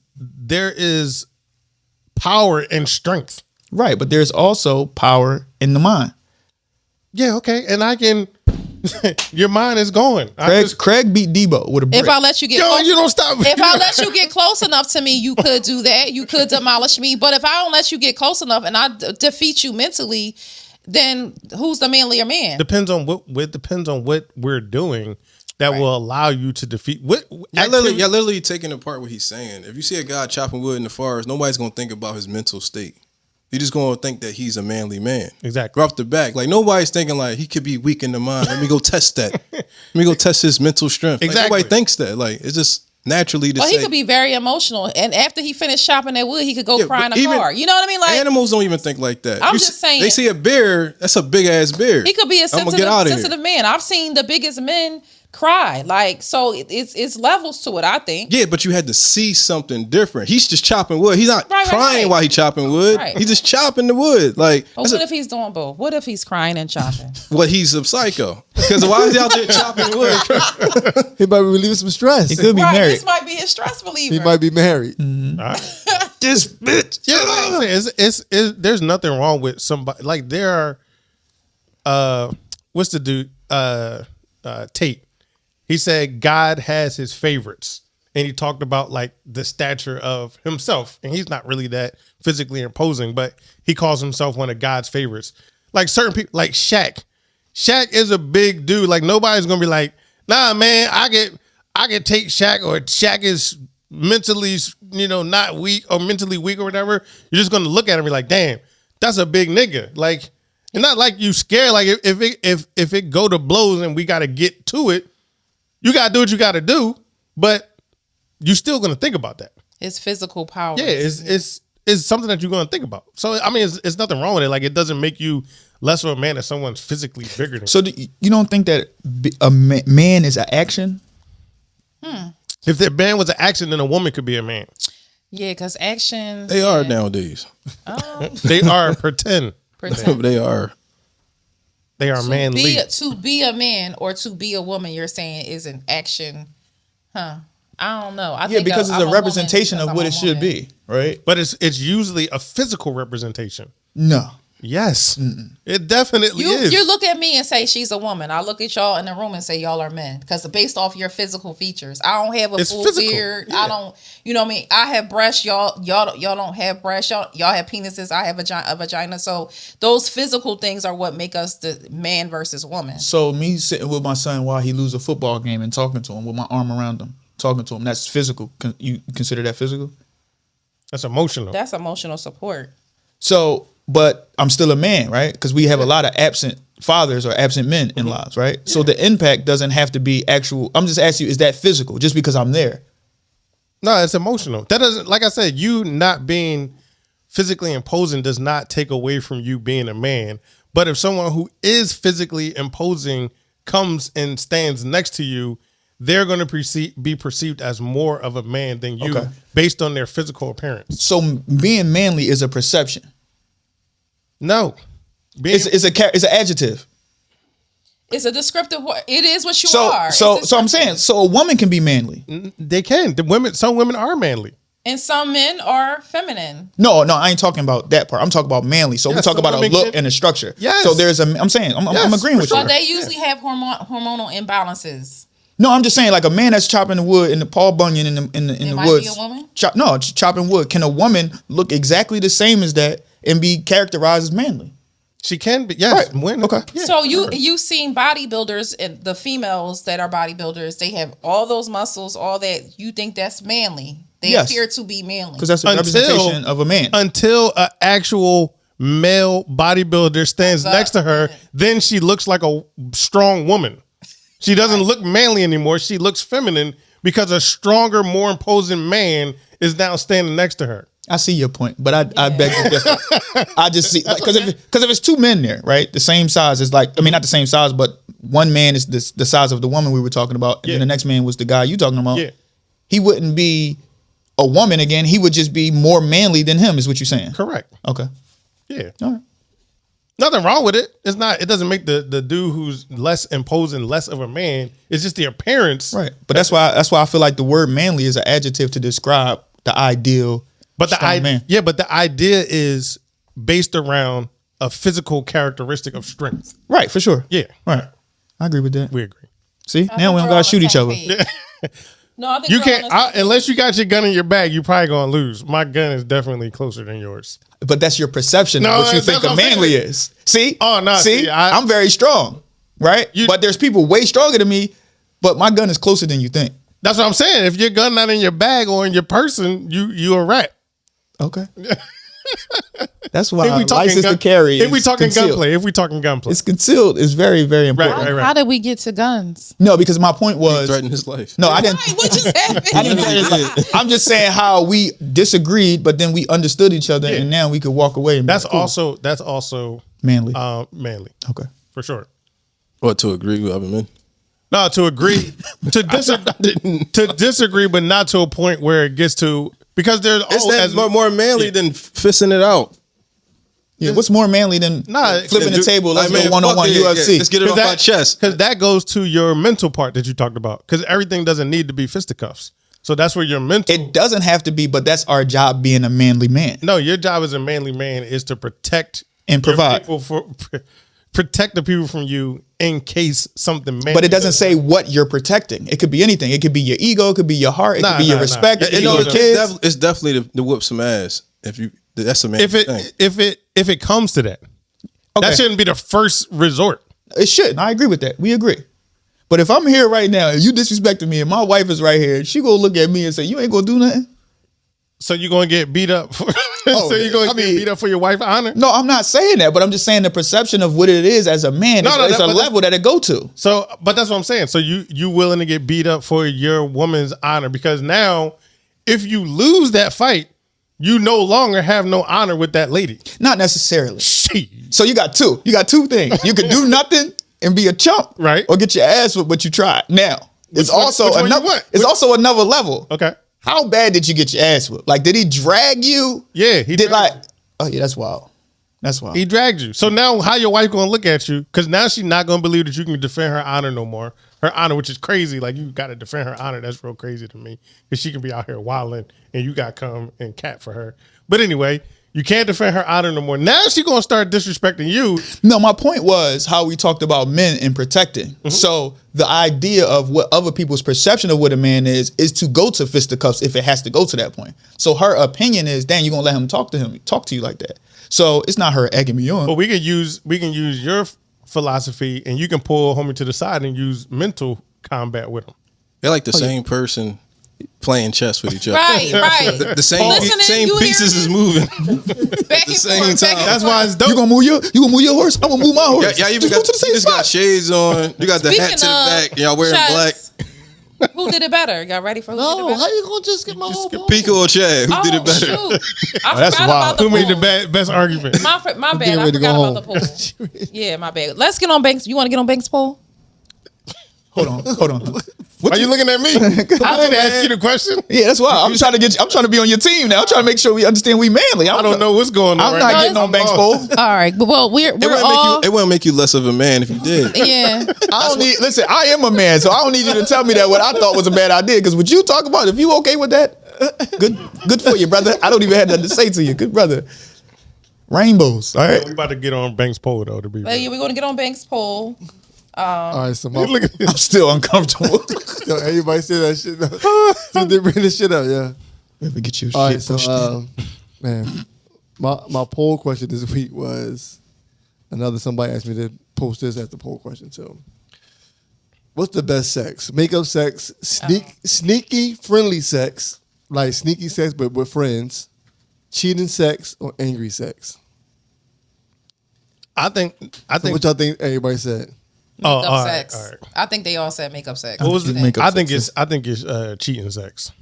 D: power and strength.
A: Right, but there's also power in the mind.
D: Yeah, okay, and I can. Your mind is going.
A: Craig beat Debo with a brick.
B: If I let you get
D: Yo,
B: close,
D: you don't stop.
B: if I let you get close enough to me, you could do that. You could demolish me. But if I don't let you get close enough and I defeat you mentally, then who's the manlier man?
D: depends on what we're doing. that will allow you to defeat.
E: Y'all literally taking apart what he's saying. If you see a guy chopping wood in the forest, nobody's gonna think about his mental state. You're just gonna think that he's a manly man.
D: Exactly.
E: Right off the back. Like nobody's thinking like he could be weak in the mind. Let me go test that. Let me go test his mental strength. Like,
D: Exactly.
E: nobody thinks that. Like it's just naturally to
B: Well,
E: say.
B: he could be very emotional, and after he finished chopping that wood, he could go cry in
E: but
B: a
E: even
B: car. You know what I mean? Like
E: animals don't even think like that.
B: I'm
E: You
B: just saying.
E: They see a bear, that's a big ass bear.
B: he could be a
E: I'm gonna get out of
B: sensitive
E: here.
B: man. I've seen the biggest men cry. Like so, it's levels to it. I think.
E: Yeah, but you had to see something different. He's just chopping wood. He's not
B: Right,
E: crying
B: right.
E: while he's chopping wood.
B: Right.
E: He's just chopping the wood. Like
B: But what if he's doing both? What if he's crying and chopping?
E: he's a psycho. Because why is he out there chopping wood?
C: He might be relieving some stress.
A: He could be
B: Right,
A: married.
B: this might be his stress reliever.
C: He might be married.
A: This bitch.
D: Yeah, like I'm saying, it's there's nothing wrong with somebody. Like there are, what's the dude? Tate. He said God has his favorites, and he talked about like the stature of himself, and he's not really that physically imposing, but he calls himself one of God's favorites. Like certain people, like Shaq. Shaq is a big dude. Like nobody's gonna be like, nah, man, I could take Shaq, or Shaq is mentally, not weak or mentally weak or whatever. You're just gonna look at him and be like, damn, that's a big nigga. Like, it's not like you scared. Like if it go to blows and we gotta get to it, you gotta do what you gotta do, but you're still gonna think about that.
B: His physical power.
D: Yeah, it's something that you're gonna think about. So I mean, it's nothing wrong with it. Like it doesn't make you less of a man if someone's physically bigger than
A: So you don't think that a man is an action?
D: If the man was an action, then a woman could be a man.
B: Yeah, because action.
E: They are nowadays.
D: They are pretend.
E: They are.
D: They are manly.
B: To be a man or to be a woman, you're saying is an action, huh? I don't know. I think
A: because it's
B: I'm
A: a representation
B: woman
A: of what
B: because
A: it
B: I'm a
A: should
B: woman.
A: be, right?
D: But it's usually a physical representation.
A: No.
D: Yes, it definitely
B: You
D: is.
B: look at me and say she's a woman. I look at y'all in the room and say y'all are men because based off your physical features. I don't have a
D: It's
B: full
D: physical,
B: beard.
D: yeah.
B: I don't. You know what I mean? I have breasts. Y'all don't have breasts. Y'all have penises. I have a vagina. So those physical things are what make us the man versus woman.
A: So me sitting with my son while he lose a football game and talking to him with my arm around him, talking to him, that's physical. You consider that physical?
D: That's emotional.
B: That's emotional support.
A: So, but I'm still a man, right? Because we have a lot of absent fathers or absent men in lives, right? So the impact doesn't have to be actual. I'm just asking you, is that physical? Just because I'm there?
D: No, it's emotional. That doesn't, like I said, you not being physically imposing does not take away from you being a man. But if someone who is physically imposing comes and stands next to you, they're going to be perceived as more of a man than you based on their physical appearance.
A: So being manly is a perception.
D: No.
A: It's an adjective.
B: It's a descriptive word. It is what you
A: So
B: are.
A: so
B: It's
A: so I'm
B: descriptive.
A: saying, so a woman can be manly.
D: They can. Some women are manly.
B: And some men are feminine.
A: No, I ain't talking about that part. I'm talking about manly. So we
D: Yes,
A: talk
D: some
A: about a
D: women
A: look
D: can-
A: and a structure.
D: Yes.
A: So there's I'm saying, I'm
D: Yes,
A: agreeing
D: for
A: with
D: sure.
A: you.
B: But they usually have hormonal imbalances.
A: No, I'm just saying, like a man that's chopping the wood in the Paul Bunyan in the
B: might
A: woods.
B: be a woman?
A: Chopping wood. Can a woman look exactly the same as that and be characterized as manly?
D: She can be. Yes.
A: Right.
D: Women.
A: Okay.
D: Yeah.
B: So you've seen bodybuilders and the females that are bodybuilders, they have all those muscles, all that. You think that's manly. They
A: Yes.
B: appear to be manly.
A: Because that's a representation of a man.
D: Until an actual male bodybuilder stands next to her, then she looks like a strong woman. She doesn't look manly anymore. She looks feminine because a stronger, more imposing man is now standing next to her.
A: I see your point, but I beg to differ. I just see, because if it's two men there, right, the same size is like, I mean, not the same size, but one man is the size of the woman we were talking about, and then the next man was the guy you talking about.
D: Yeah.
A: He wouldn't be a woman again. He would just be more manly than him, is what you're saying.
D: Correct.
A: Okay.
D: Yeah.
A: All right.
D: Nothing wrong with it. It's not. It doesn't make the dude who's less imposing less of a man. It's just the appearance.
A: Right. But that's why I feel like the word manly is an adjective to describe the ideal.
D: But the
A: strong
D: idea,
A: man.
D: yeah, but the idea is based around a physical characteristic of strength.
A: Right, for sure.
D: Yeah.
A: Right. I agree with that.
D: We agree.
A: See,
B: I
A: now we
B: think
A: don't
B: we're on
A: gotta shoot
B: the
A: each
B: same
A: other.
B: page. No, I think
D: You
B: we're
D: can't
B: on the same page.
D: unless you got your gun in your bag. You probably gonna lose. My gun is definitely closer than yours.
A: But that's your perception
D: No,
A: of what you
D: that's
A: think
D: what
A: a
D: I'm
A: manly
D: saying.
A: is. See?
D: Oh, no,
A: See,
D: see,
A: I'm very strong, right?
D: You-
A: but there's people way stronger than me, But my gun is closer than you think.
D: That's what I'm saying. If your gun not in your bag or in your person, you a rat.
A: Okay. That's why license to carry.
D: If we talking
A: concealed.
D: gunplay,
A: It's concealed. It's very, very important.
D: Right.
B: How did we get to guns?
A: No, because my point was
E: Threatened his life.
A: no, I didn't.
B: Right, what just happened?
A: I didn't I'm just saying how we disagreed, but then we understood each other, and now we could walk away. And be
D: that's
A: like, cool.
D: also
A: manly.
D: manly
A: Okay.
D: for sure.
E: What, to agree with other men?
D: No, to agree, to disagree, but not to a point where it gets to, because there's
E: It's more manly than fisting it out.
A: Yeah, what's more manly than flipping the table? Let's go one-on-one UFC.
E: Yeah, let's get it off our chest.
D: Because that goes to your mental part that you talked about. Because everything doesn't need to be fisticuffs. So that's where your mental.
A: It doesn't have to be, but that's our job being a manly man.
D: No, your job as a manly man is to protect
A: And
D: your
A: provide.
D: people protect the people from you in case something manly.
A: But it doesn't say what you're protecting. It could be anything. It could be your ego. It could be your heart. It could be your respect. It could be your kids.
E: It's definitely to whoop some ass. That's a man thing.
D: If it comes to that, that shouldn't be the first resort.
A: It shouldn't. I agree with that. We agree. But if I'm here right now and you disrespecting me and my wife is right here, she gonna look at me and say, "You ain't gonna do nothing."
D: So you're gonna get beat up. So you're gonna get beat up for your wife's honor?
A: No, I'm not saying that, but I'm just saying the perception of what it is as a man. It's a level that it go to.
D: So, but that's what I'm saying. So you willing to get beat up for your woman's honor, because now if you lose that fight, you no longer have no honor with that lady.
A: Not necessarily.
D: She.
A: So you got two. You got two things. You could do nothing and be a chump,
D: right?
A: Or get your ass whipped, but you tried. Now it's
D: which
A: also
D: one
A: another.
D: you want?
A: It's also another level.
D: Okay.
A: How bad did you get your ass whipped? Like, did he drag you?
D: Yeah, he
A: did.
D: dragged
A: Like, oh yeah, that's wild. That's wild.
D: He dragged you. So now how your wife gonna look at you? Because now she's not gonna believe that you can defend her honor no more. Her honor, which is crazy. Like, you got to defend her honor. That's real crazy to me, because she can be out here wilding and you got to come and cat for her. But anyway, you can't defend her honor no more. Now she's gonna start disrespecting you.
A: No, my point was how we talked about men and protecting. Mm-hmm. So the idea of what other people's perception of what a man is to go to fisticuffs if it has to go to that point. So her opinion is, "Damn, you gonna let him talk to you like that?" So it's not her egging me on.
D: But we can use your philosophy, and you can pull homie to the side and use mental combat with him.
E: They're like the same person playing chess with each other.
B: Right.
E: The same pieces is moving.
B: Back and
E: same
B: forth,
E: time.
D: That's why it's dope.
A: You gonna move your horse? I'm gonna move my horse.
E: Yeah, you just got shades on. You got the hat to the back. Y'all wearing black.
B: Who did it better? Y'all ready for who did it better?
C: How you gonna just get my whole ball?
E: Pico or Chad? Who did it better?
B: Shoot. I
A: that's
B: forgot
A: wild.
B: about the
D: Who made
B: poll.
D: the best argument?
B: My bad. I forgot about the poll. Yeah, my bad. Let's get on Banks. You want to get on Banks' poll?
A: Hold on.
D: Are you looking at me? I didn't ask you the question.
A: Yeah, that's why I'm trying to be on your team now. I'm trying to make sure we understand we manly.
D: I don't know what's going on.
A: I'm not getting on Banks poll.
B: All right, but we're all.
E: It wouldn't make you less of a man if you did.
B: Yeah.
A: Listen, I am a man, so I don't need you to tell me that what I thought was a bad idea. Because what you talk about, if you okay with that, good for you, brother. I don't even have nothing to say to you. Good brother. Rainbows. All right.
D: We about to get on Banks poll though.
B: We're going to get on Banks poll.
C: All right, so
A: I'm still uncomfortable.
C: yo, everybody say that shit. So they bring this shit up, yeah.
A: Let me get you
C: All
A: shit.
C: right, so man, my poll question this week was somebody asked me to post this as the poll question too. What's the best sex? Makeup sex, sneaky friendly sex, like sneaky sex but with friends, cheating sex, or angry sex?
D: I think
C: What y'all think everybody said?
B: Makeup sex.
D: all right.
B: I think they all said makeup sex.
D: What was
B: What
D: the
B: you think?
D: I think it's cheating sex.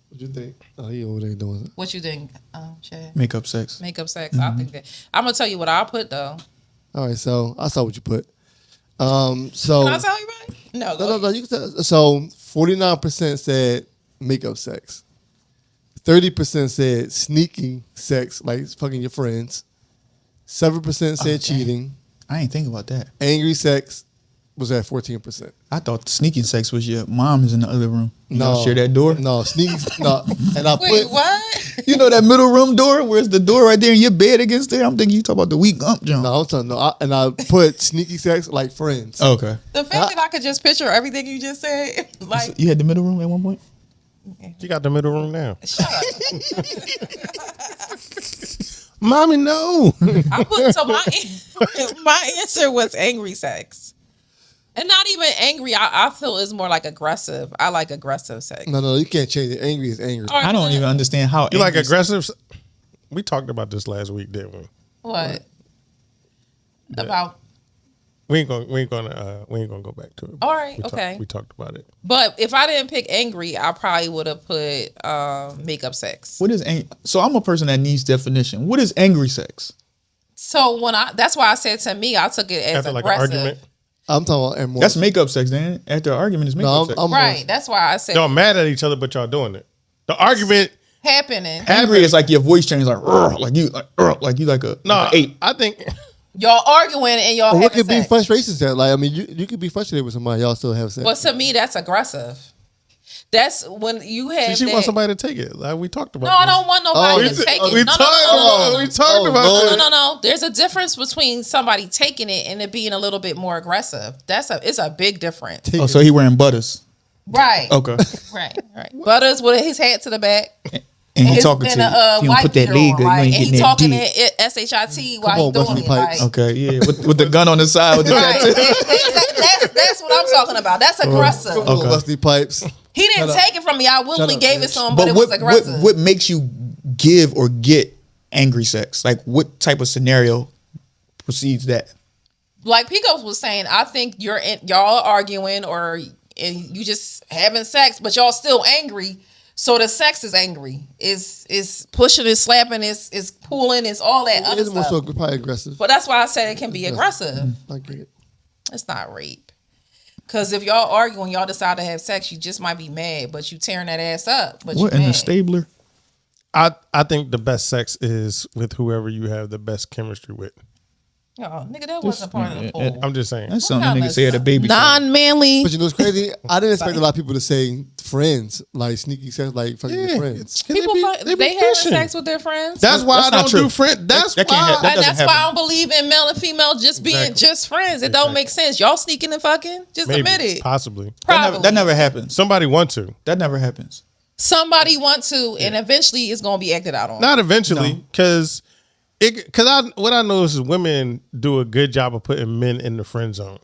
C: What you think? Oh, he over there doing it.
B: What you think, Chad?
A: Makeup sex.
B: Makeup sex. I think that. I'm gonna tell you what I'll put though.
C: All right, so I saw what you put. So
B: Can I tell you right?
C: No. You can tell. So 49% said makeup sex. 30% said sneaky sex, like fucking your friends. 7% said cheating.
A: I ain't think about that.
C: Angry sex was at 14%.
A: I thought sneaking sex was your mom is in the other room. You
C: No,
A: don't share that door.
C: No, sneaky. No, and I
B: Wait,
C: put.
B: what?
A: You know that middle room door? Where's the door right there and your bed against there? I'm thinking you talk about the weak gump jump.
C: No, I'm telling no. And I put sneaky sex like friends.
A: Okay.
B: The fact that I could just picture everything you just said, like,
A: You had the middle room at one point?
D: You got the middle room now.
B: shut up.
D: Mommy, no.
B: I put so my answer was angry sex. And not even angry. I feel is more like aggressive. I like aggressive sex.
C: No, you can't change it. Angry is angry.
B: Or-
A: I don't even understand how
D: You like
A: angry-
D: aggressive? We talked about this last week, didn't we?
B: What? About
D: We ain't gonna go back to it.
B: All right,
D: We
B: okay.
D: We talked about it.
B: But if I didn't pick angry, I probably would have put makeup sex.
A: What is so I'm a person that needs definition. What is angry sex?
B: So that's why I said to me, I took it as
D: After like an
B: aggressive.
D: argument,
C: I'm talking about more.
A: That's makeup sex, then. After an argument is makeup
C: No,
A: sex.
C: I'm
B: Right. That's why I said
D: y'all mad at each other, but y'all doing it. The argument.
B: happening.
A: Angry is like your voice change, like "Rrr," like you like a
D: No,
A: like a 8.
D: I think
B: Y'all arguing and y'all
C: But what
B: having
C: could be
B: sex.
C: frustration sex? Like, I mean, you could be frustrated with somebody, y'all still have sex.
B: But to me, that's aggressive. That's when you have.
D: she
B: that.
D: wants somebody to take it. Like we talked about.
B: No, I don't want nobody
C: Oh,
B: to take it.
D: We
B: No,
D: talked.
B: no, no, no,
D: We talked about
C: Lord.
D: that.
B: no. There's a difference between somebody taking it and it being a little bit more aggressive. It's a big difference.
A: Oh, so he wearing butters.
B: Right.
A: Okay.
B: Right. Butters with his hat to the back.
A: And he
B: It's
A: talking
B: been
A: to you.
B: a
A: If you don't
B: white
A: put that
B: beater
A: leg
B: on,
A: up, you
B: right?
A: ain't
B: And he
A: getting that
B: talking
A: dick.
B: at SHIT while
C: Come
B: he
C: on,
B: doing
C: Wesley
B: it.
C: Pipes.
B: Like,
A: Okay, yeah. With the gun on the side with the
B: right.
A: tattoo.
B: That's what I'm talking about. That's aggressive.
C: Come on, Wesley Pipes.
B: He didn't take it from me. I willingly
C: up,
B: gave it
C: bitch.
B: to him, but it was aggressive.
A: what makes you give or get angry sex? Like what type of scenario precedes that?
B: Like Pico was saying, I think y'all arguing and you just having sex, but y'all still angry. So the sex is angry. It's pushing, it's slapping, it's pulling, it's all that other
C: It's more
B: stuff.
C: so probably aggressive.
B: But that's why I said it can be aggressive.
C: I get it.
B: It's not rape. Because if y'all argue and y'all decide to have sex, you just might be mad, but you tearing that ass up. But
A: What
B: you
A: in the
B: mad.
A: stabler?
D: I think the best sex is with whoever you have the best chemistry with.
B: Oh, nigga, that wasn't part of the poll.
D: I'm just saying.
A: That's something
B: kind
A: niggas
B: of
A: say at a baby shower.
B: Non-manly.
C: But you know what's crazy? I didn't expect a lot of people to say friends, like sneaky sex, like fucking your
D: Yeah,
C: friends.
B: People,
D: they be
B: having
D: fishing.
B: sex with their friends.
D: That's why
A: That's
D: I
A: not
D: don't
A: true.
D: do friend. That's
A: That can't
D: why.
A: happen. That
B: And
A: doesn't
B: that's why I
A: happen.
B: don't believe in male and female just being
D: Exactly.
B: just friends. It don't make sense. Y'all sneaking and fucking. Just
D: Maybe,
B: admit it.
D: possibly.
B: Probably.
A: That never happens.
D: Somebody want to.
A: That never happens.
B: Somebody want to, and eventually it's gonna be acted out on.
D: Not eventually, because what I notice is women do a good job of putting men in the friend zone.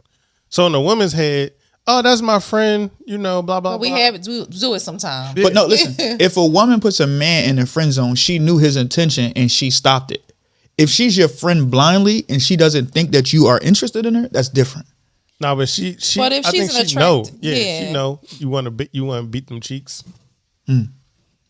D: So in the woman's head, oh, that's my friend, you know, blah blah.
B: But we
D: blah.
B: have it do it sometimes.
A: But no, listen. If a woman puts a man in the friend zone, she knew his intention and she stopped it. If she's your friend blindly and she doesn't think that you are interested in her, that's different.
D: No, but she.
B: But if
D: I
B: she's
D: think
B: an
D: she know.
B: attract-
D: Yeah,
B: yeah.
D: she know. You want to beat them cheeks.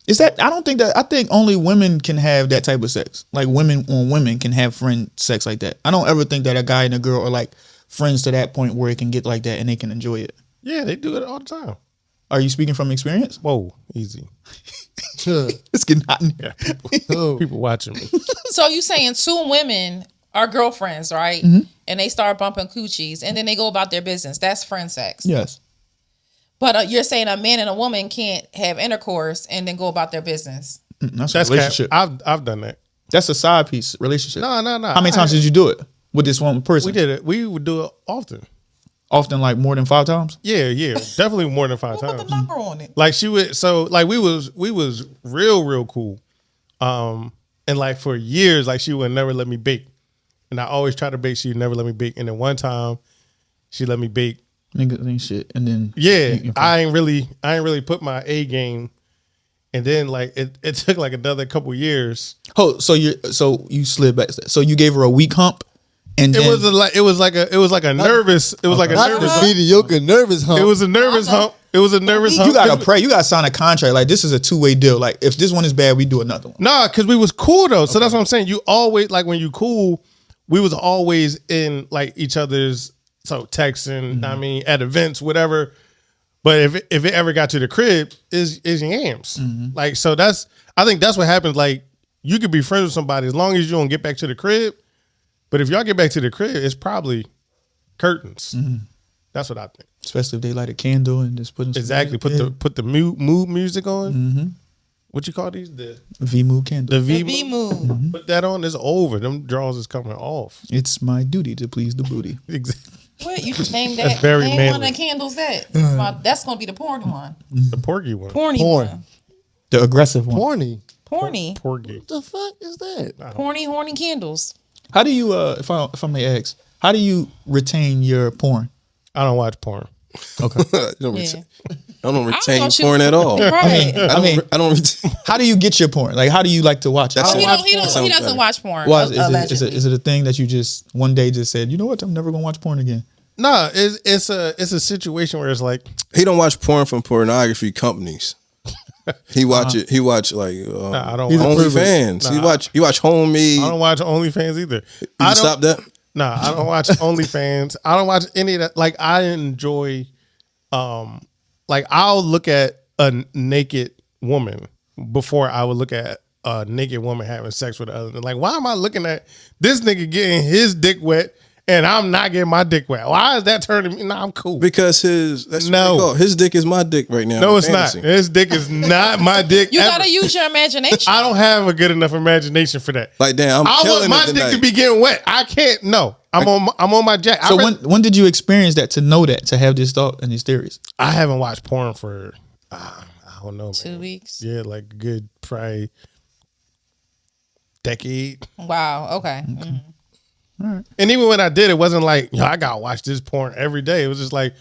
A: Is that? I don't think that. I think only women can have that type of sex. Like women on women can have friend sex like that. I don't ever think that a guy and a girl are like friends to that point where it can get like that and they can enjoy it.
D: Yeah, they do it all the time.
A: Are you speaking from experience?
D: Whoa, easy.
A: It's getting hot in here.
C: Oh.
D: People watching me.
B: So you saying two women are girlfriends, right?
A: Mm-hmm.
B: And they start bumping coochies, and then they go about their business. That's friend sex.
A: Yes.
B: But you're saying a man and a woman can't have intercourse and then go about their business.
A: That's
D: That's
A: a relationship.
D: I've done that.
A: That's a side piece relationship.
D: No.
A: How many times did you do it with this one person?
D: We did it? We would do it often.
A: Often, like more than 5 times.
D: Yeah, definitely more than 5
B: Put the
D: times.
B: number on it.
D: Like she would, so like we was real cool, and like for years, like she would never let me bake, and I always tried to bake. She'd never let me bake, and then one time, she let me bake.
A: Niggas ain't shit. And then
D: Yeah, I ain't really put my A game, and then like it took like another couple years.
A: Oh, so you slid back. So you gave her a weak hump, and
D: It
A: then
D: was like a nervous. It was like a
C: Not
D: nervous.
C: the
D: Hump.
C: mediocre nervous hump.
D: It was a nervous hump. It was a nervous hump.
A: you gotta pray. You gotta sign a contract. Like this is a 2-way deal. Like if this one is bad, we do another one.
D: Nah, because we was cool though. So that's what I'm saying. You always like when you cool, we was always in like each other's texting, I mean, at events, whatever. But if it ever got to the crib, is yams. Like so I think that's what happens. Like you could be friends with somebody as long as you don't get back to the crib. But if y'all get back to the crib, it's probably curtains. That's what I think.
A: Especially if they light a candle and just put in some
D: Exactly.
A: music.
D: Put the mood music on. What you call these? The
A: V-Mood candle.
D: V
B: V move.
D: Put that on. It's over. Them draws is coming off.
A: It's my duty to please the booty.
D: Exactly.
B: What you name that?
D: That's very
B: name one
D: manly.
B: of the candles that. That's gonna be the porn one.
D: The porgy one.
B: Porny
C: Porn.
B: one.
A: The aggressive one.
C: Horny.
B: Porny.
D: Porgy.
C: What the fuck is that?
B: Porny, horny candles.
A: How do you if I may ask, how do you retain your porn?
D: I don't watch porn.
A: Okay.
E: I don't
B: Yeah.
E: retain
B: thought you-
E: porn at all.
B: Right.
E: I don't retain.
A: How do you get your porn? Like, how do you like to watch it?
E: That's
B: Oh,
E: it.
B: he doesn't watch porn.
A: Why
B: Allegedly.
A: is it a thing that you just one day just said, you know what, I'm never gonna watch porn again?
D: No, it's a situation where it's like
E: He don't watch porn from pornography companies. He watch it. He watch like
D: I don't.
A: He's a
D: watch,
E: OnlyFans.
D: Nah.
E: He watch homemade.
D: I don't watch OnlyFans either.
E: You
D: I don't
E: stop that.
D: Nah, I don't watch OnlyFans. I don't watch any of that. Like I enjoy, like I'll look at a naked woman before I would look at a naked woman having sex with another. Like, why am I looking at this nigga getting his dick wet and I'm not getting my dick wet? Why is that turning me? Nah, I'm cool.
E: Because his dick is my dick right now.
D: No,
E: in
D: it's
E: fantasy.
D: not. His dick is not my dick.
B: You
D: ever.
B: gotta use your imagination.
D: I don't have a good enough imagination for that.
E: Like damn,
D: I want my dick to be getting wet. I can't. No, I'm on my jack.
A: So when did you experience that to know that, to have this thought and these theories?
D: I haven't watched porn for I don't know, man.
B: 2 weeks.
D: Yeah, like a good probably decade.
B: Wow. Okay. Mhm.
D: And even when I did, it wasn't like, I gotta watch this porn every day. It was just like,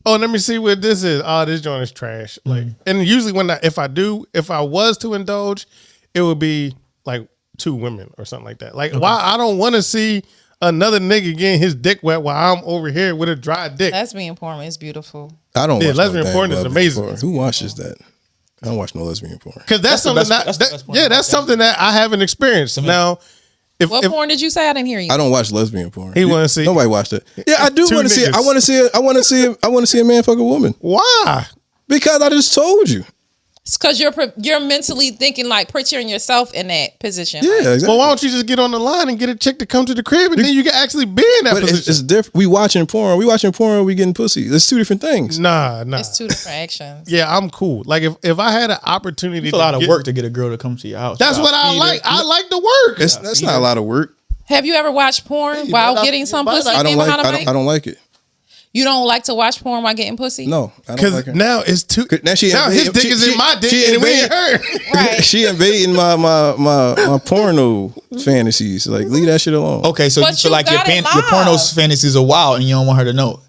D: oh, let me see what this is. Oh, this joint is trash. Like, and usually if I was to indulge, it would be like 2 women or something like that. Like, why I don't want to see another nigga getting his dick wet while I'm over here with a dry dick.
B: Lesbian porn is beautiful.
E: I don't.
D: Yeah,
E: watch
D: lesbian
E: no damn
D: porn is
E: lesbian
D: amazing.
E: porn. Who watches that? I don't watch no lesbian porn.
D: Because that's
A: the
D: something
A: best- that's the best part about
D: that's
A: that.
D: something that I haven't experienced. Now, if
B: Porn did you say? I didn't hear you.
E: I don't watch lesbian porn.
D: He wanna see-
E: Nobody watched it. Yeah, I do
D: 2
E: want to see it. I
D: niggas.
E: want to see it. I want to see a man fuck a woman
D: why?
E: because I just told you.
B: It's because you're mentally thinking, like picturing yourself in that position.
E: Yeah,
B: Like,
E: exactly.
D: Well, why don't you just get on the line and get a chick to come to the crib, and then you can actually be in that
E: But
D: position?
E: it's different. We watching porn. We watching porn. Or we getting pussy. There's 2 different things.
D: Nah.
B: it's 2 different actions.
D: Yeah, I'm cool. Like if I had an opportunity,
A: It's a lot of work to get a girl to come to your house.
D: That's
A: You
D: what
A: gotta
D: I
A: feed
D: like.
A: her.
D: I like the work.
E: That's not a lot of work.
B: Have you ever watched porn
C: you
B: while
C: might not-
B: getting some
C: you might
B: pussy?
C: not-
E: I don't
B: being
E: like.
B: behind a mic?
E: I don't like it.
B: You don't like to watch porn while getting pussy?
E: No, I don't
D: Because
E: like it.
D: now it's too.
E: Now
D: Now his dick is in my dick, and we ain't her.
B: Right.
E: She invading my porno fantasies. Like leave that shit alone.
A: Okay, so
B: But
A: you feel
B: you
A: like your
B: got it
A: your porno
B: live.
A: fantasies are wild and you don't want her to know.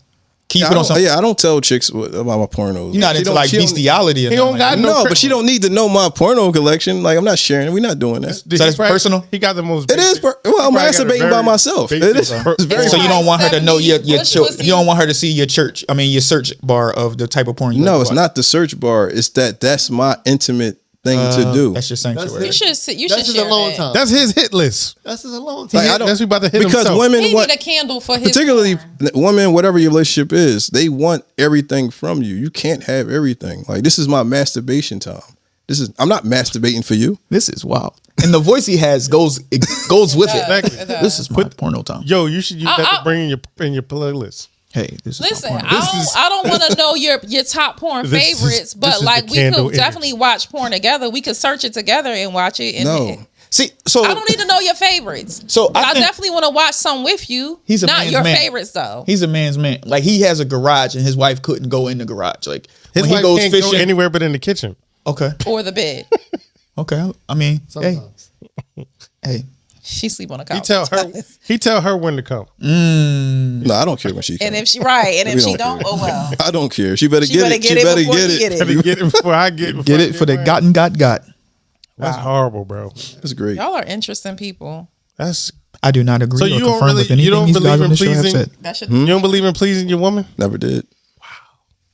A: Keep
E: I
A: it on
E: don't,
A: something.
E: yeah, I don't tell chicks about my pornos.
A: You're not
E: She
A: into
E: don't-
A: like
E: she don't-
A: bestiality. Or
D: He
A: nothing
D: don't got
A: like
E: No,
D: no
E: but she don't need to know my porno collection. Like I'm not sharing. We're not doing that.
A: So that's personal?
D: He got the most.
E: It is. Well, I'm
D: Probably got a
E: masturbating by
D: very
E: myself. It
D: basic-
E: is. It's very.
A: that. So you don't want her to know your
B: 70s bush pussy.
A: you don't want her to see your church. I mean your search bar of the type of porn you
E: No,
A: like to
E: it's
A: watch.
E: not the search bar. It's that's my intimate thing to do.
A: That's your sanctuary.
B: You should
C: That's just
B: share
C: alone
B: that.
C: time.
D: That's his hit list.
C: That's just alone
E: Like,
C: time.
E: I don't-
D: That's what he about to hit
E: because
D: himself.
E: women
B: He
E: want,
B: need a candle for his
E: particularly
B: porn.
E: women, whatever your relationship is, they want everything from you. You can't have everything. Like this is my masturbation time. I'm not masturbating for you.
A: This is wild. And the voice he has goes with it.
D: Exactly.
B: It does.
A: This is my porno time.
D: Yo, you should use that to bring in your playlist.
A: Hey, this is
B: Listen,
A: my porno.
B: I don't want to know your top porn
D: This is-
B: favorites,
D: this
B: but
D: is
B: like
D: the
B: we
D: candle
B: could definitely watch porn together. We could search it together and watch it. And
E: No.
A: See, so
B: I don't need to know your favorites.
A: So
B: But
A: I
B: I
A: think-
B: definitely want to watch some with you.
A: He's a
B: not
A: man's
B: your
A: man.
B: favorites though.
A: he's a man's man. Like he has a garage and his wife couldn't go in the garage. Like
D: His
A: when he
D: wife
A: goes
D: can't
A: fishing.
D: go anywhere but in the kitchen.
A: Okay.
B: Or the bed.
A: Okay. I mean,
C: Sometimes.
A: hey.
B: She sleep on the
D: He
B: couch.
D: tell her when to come.
E: No, I don't care when she comes.
B: And if she right, and
E: We
B: if she
E: don't
B: don't,
E: care.
B: oh well.
E: I don't care. She better
B: She
E: get
B: better
E: it.
B: get
E: She
B: it
E: better
B: before
E: get
B: he
E: it.
B: get it.
D: Gotta get it before I get.
A: Get it for the gotten got.
D: That's horrible, bro.
E: That's great.
B: Y'all are interesting people.
D: That's
A: I do not agree
D: So
A: or
D: you don't
A: confirm
D: really-
A: with anything
D: you don't
A: these guys
D: believe
A: on
D: in
A: the show have
D: pleasing?
A: said.
B: That should.
D: you don't believe in pleasing your woman.
E: Never did.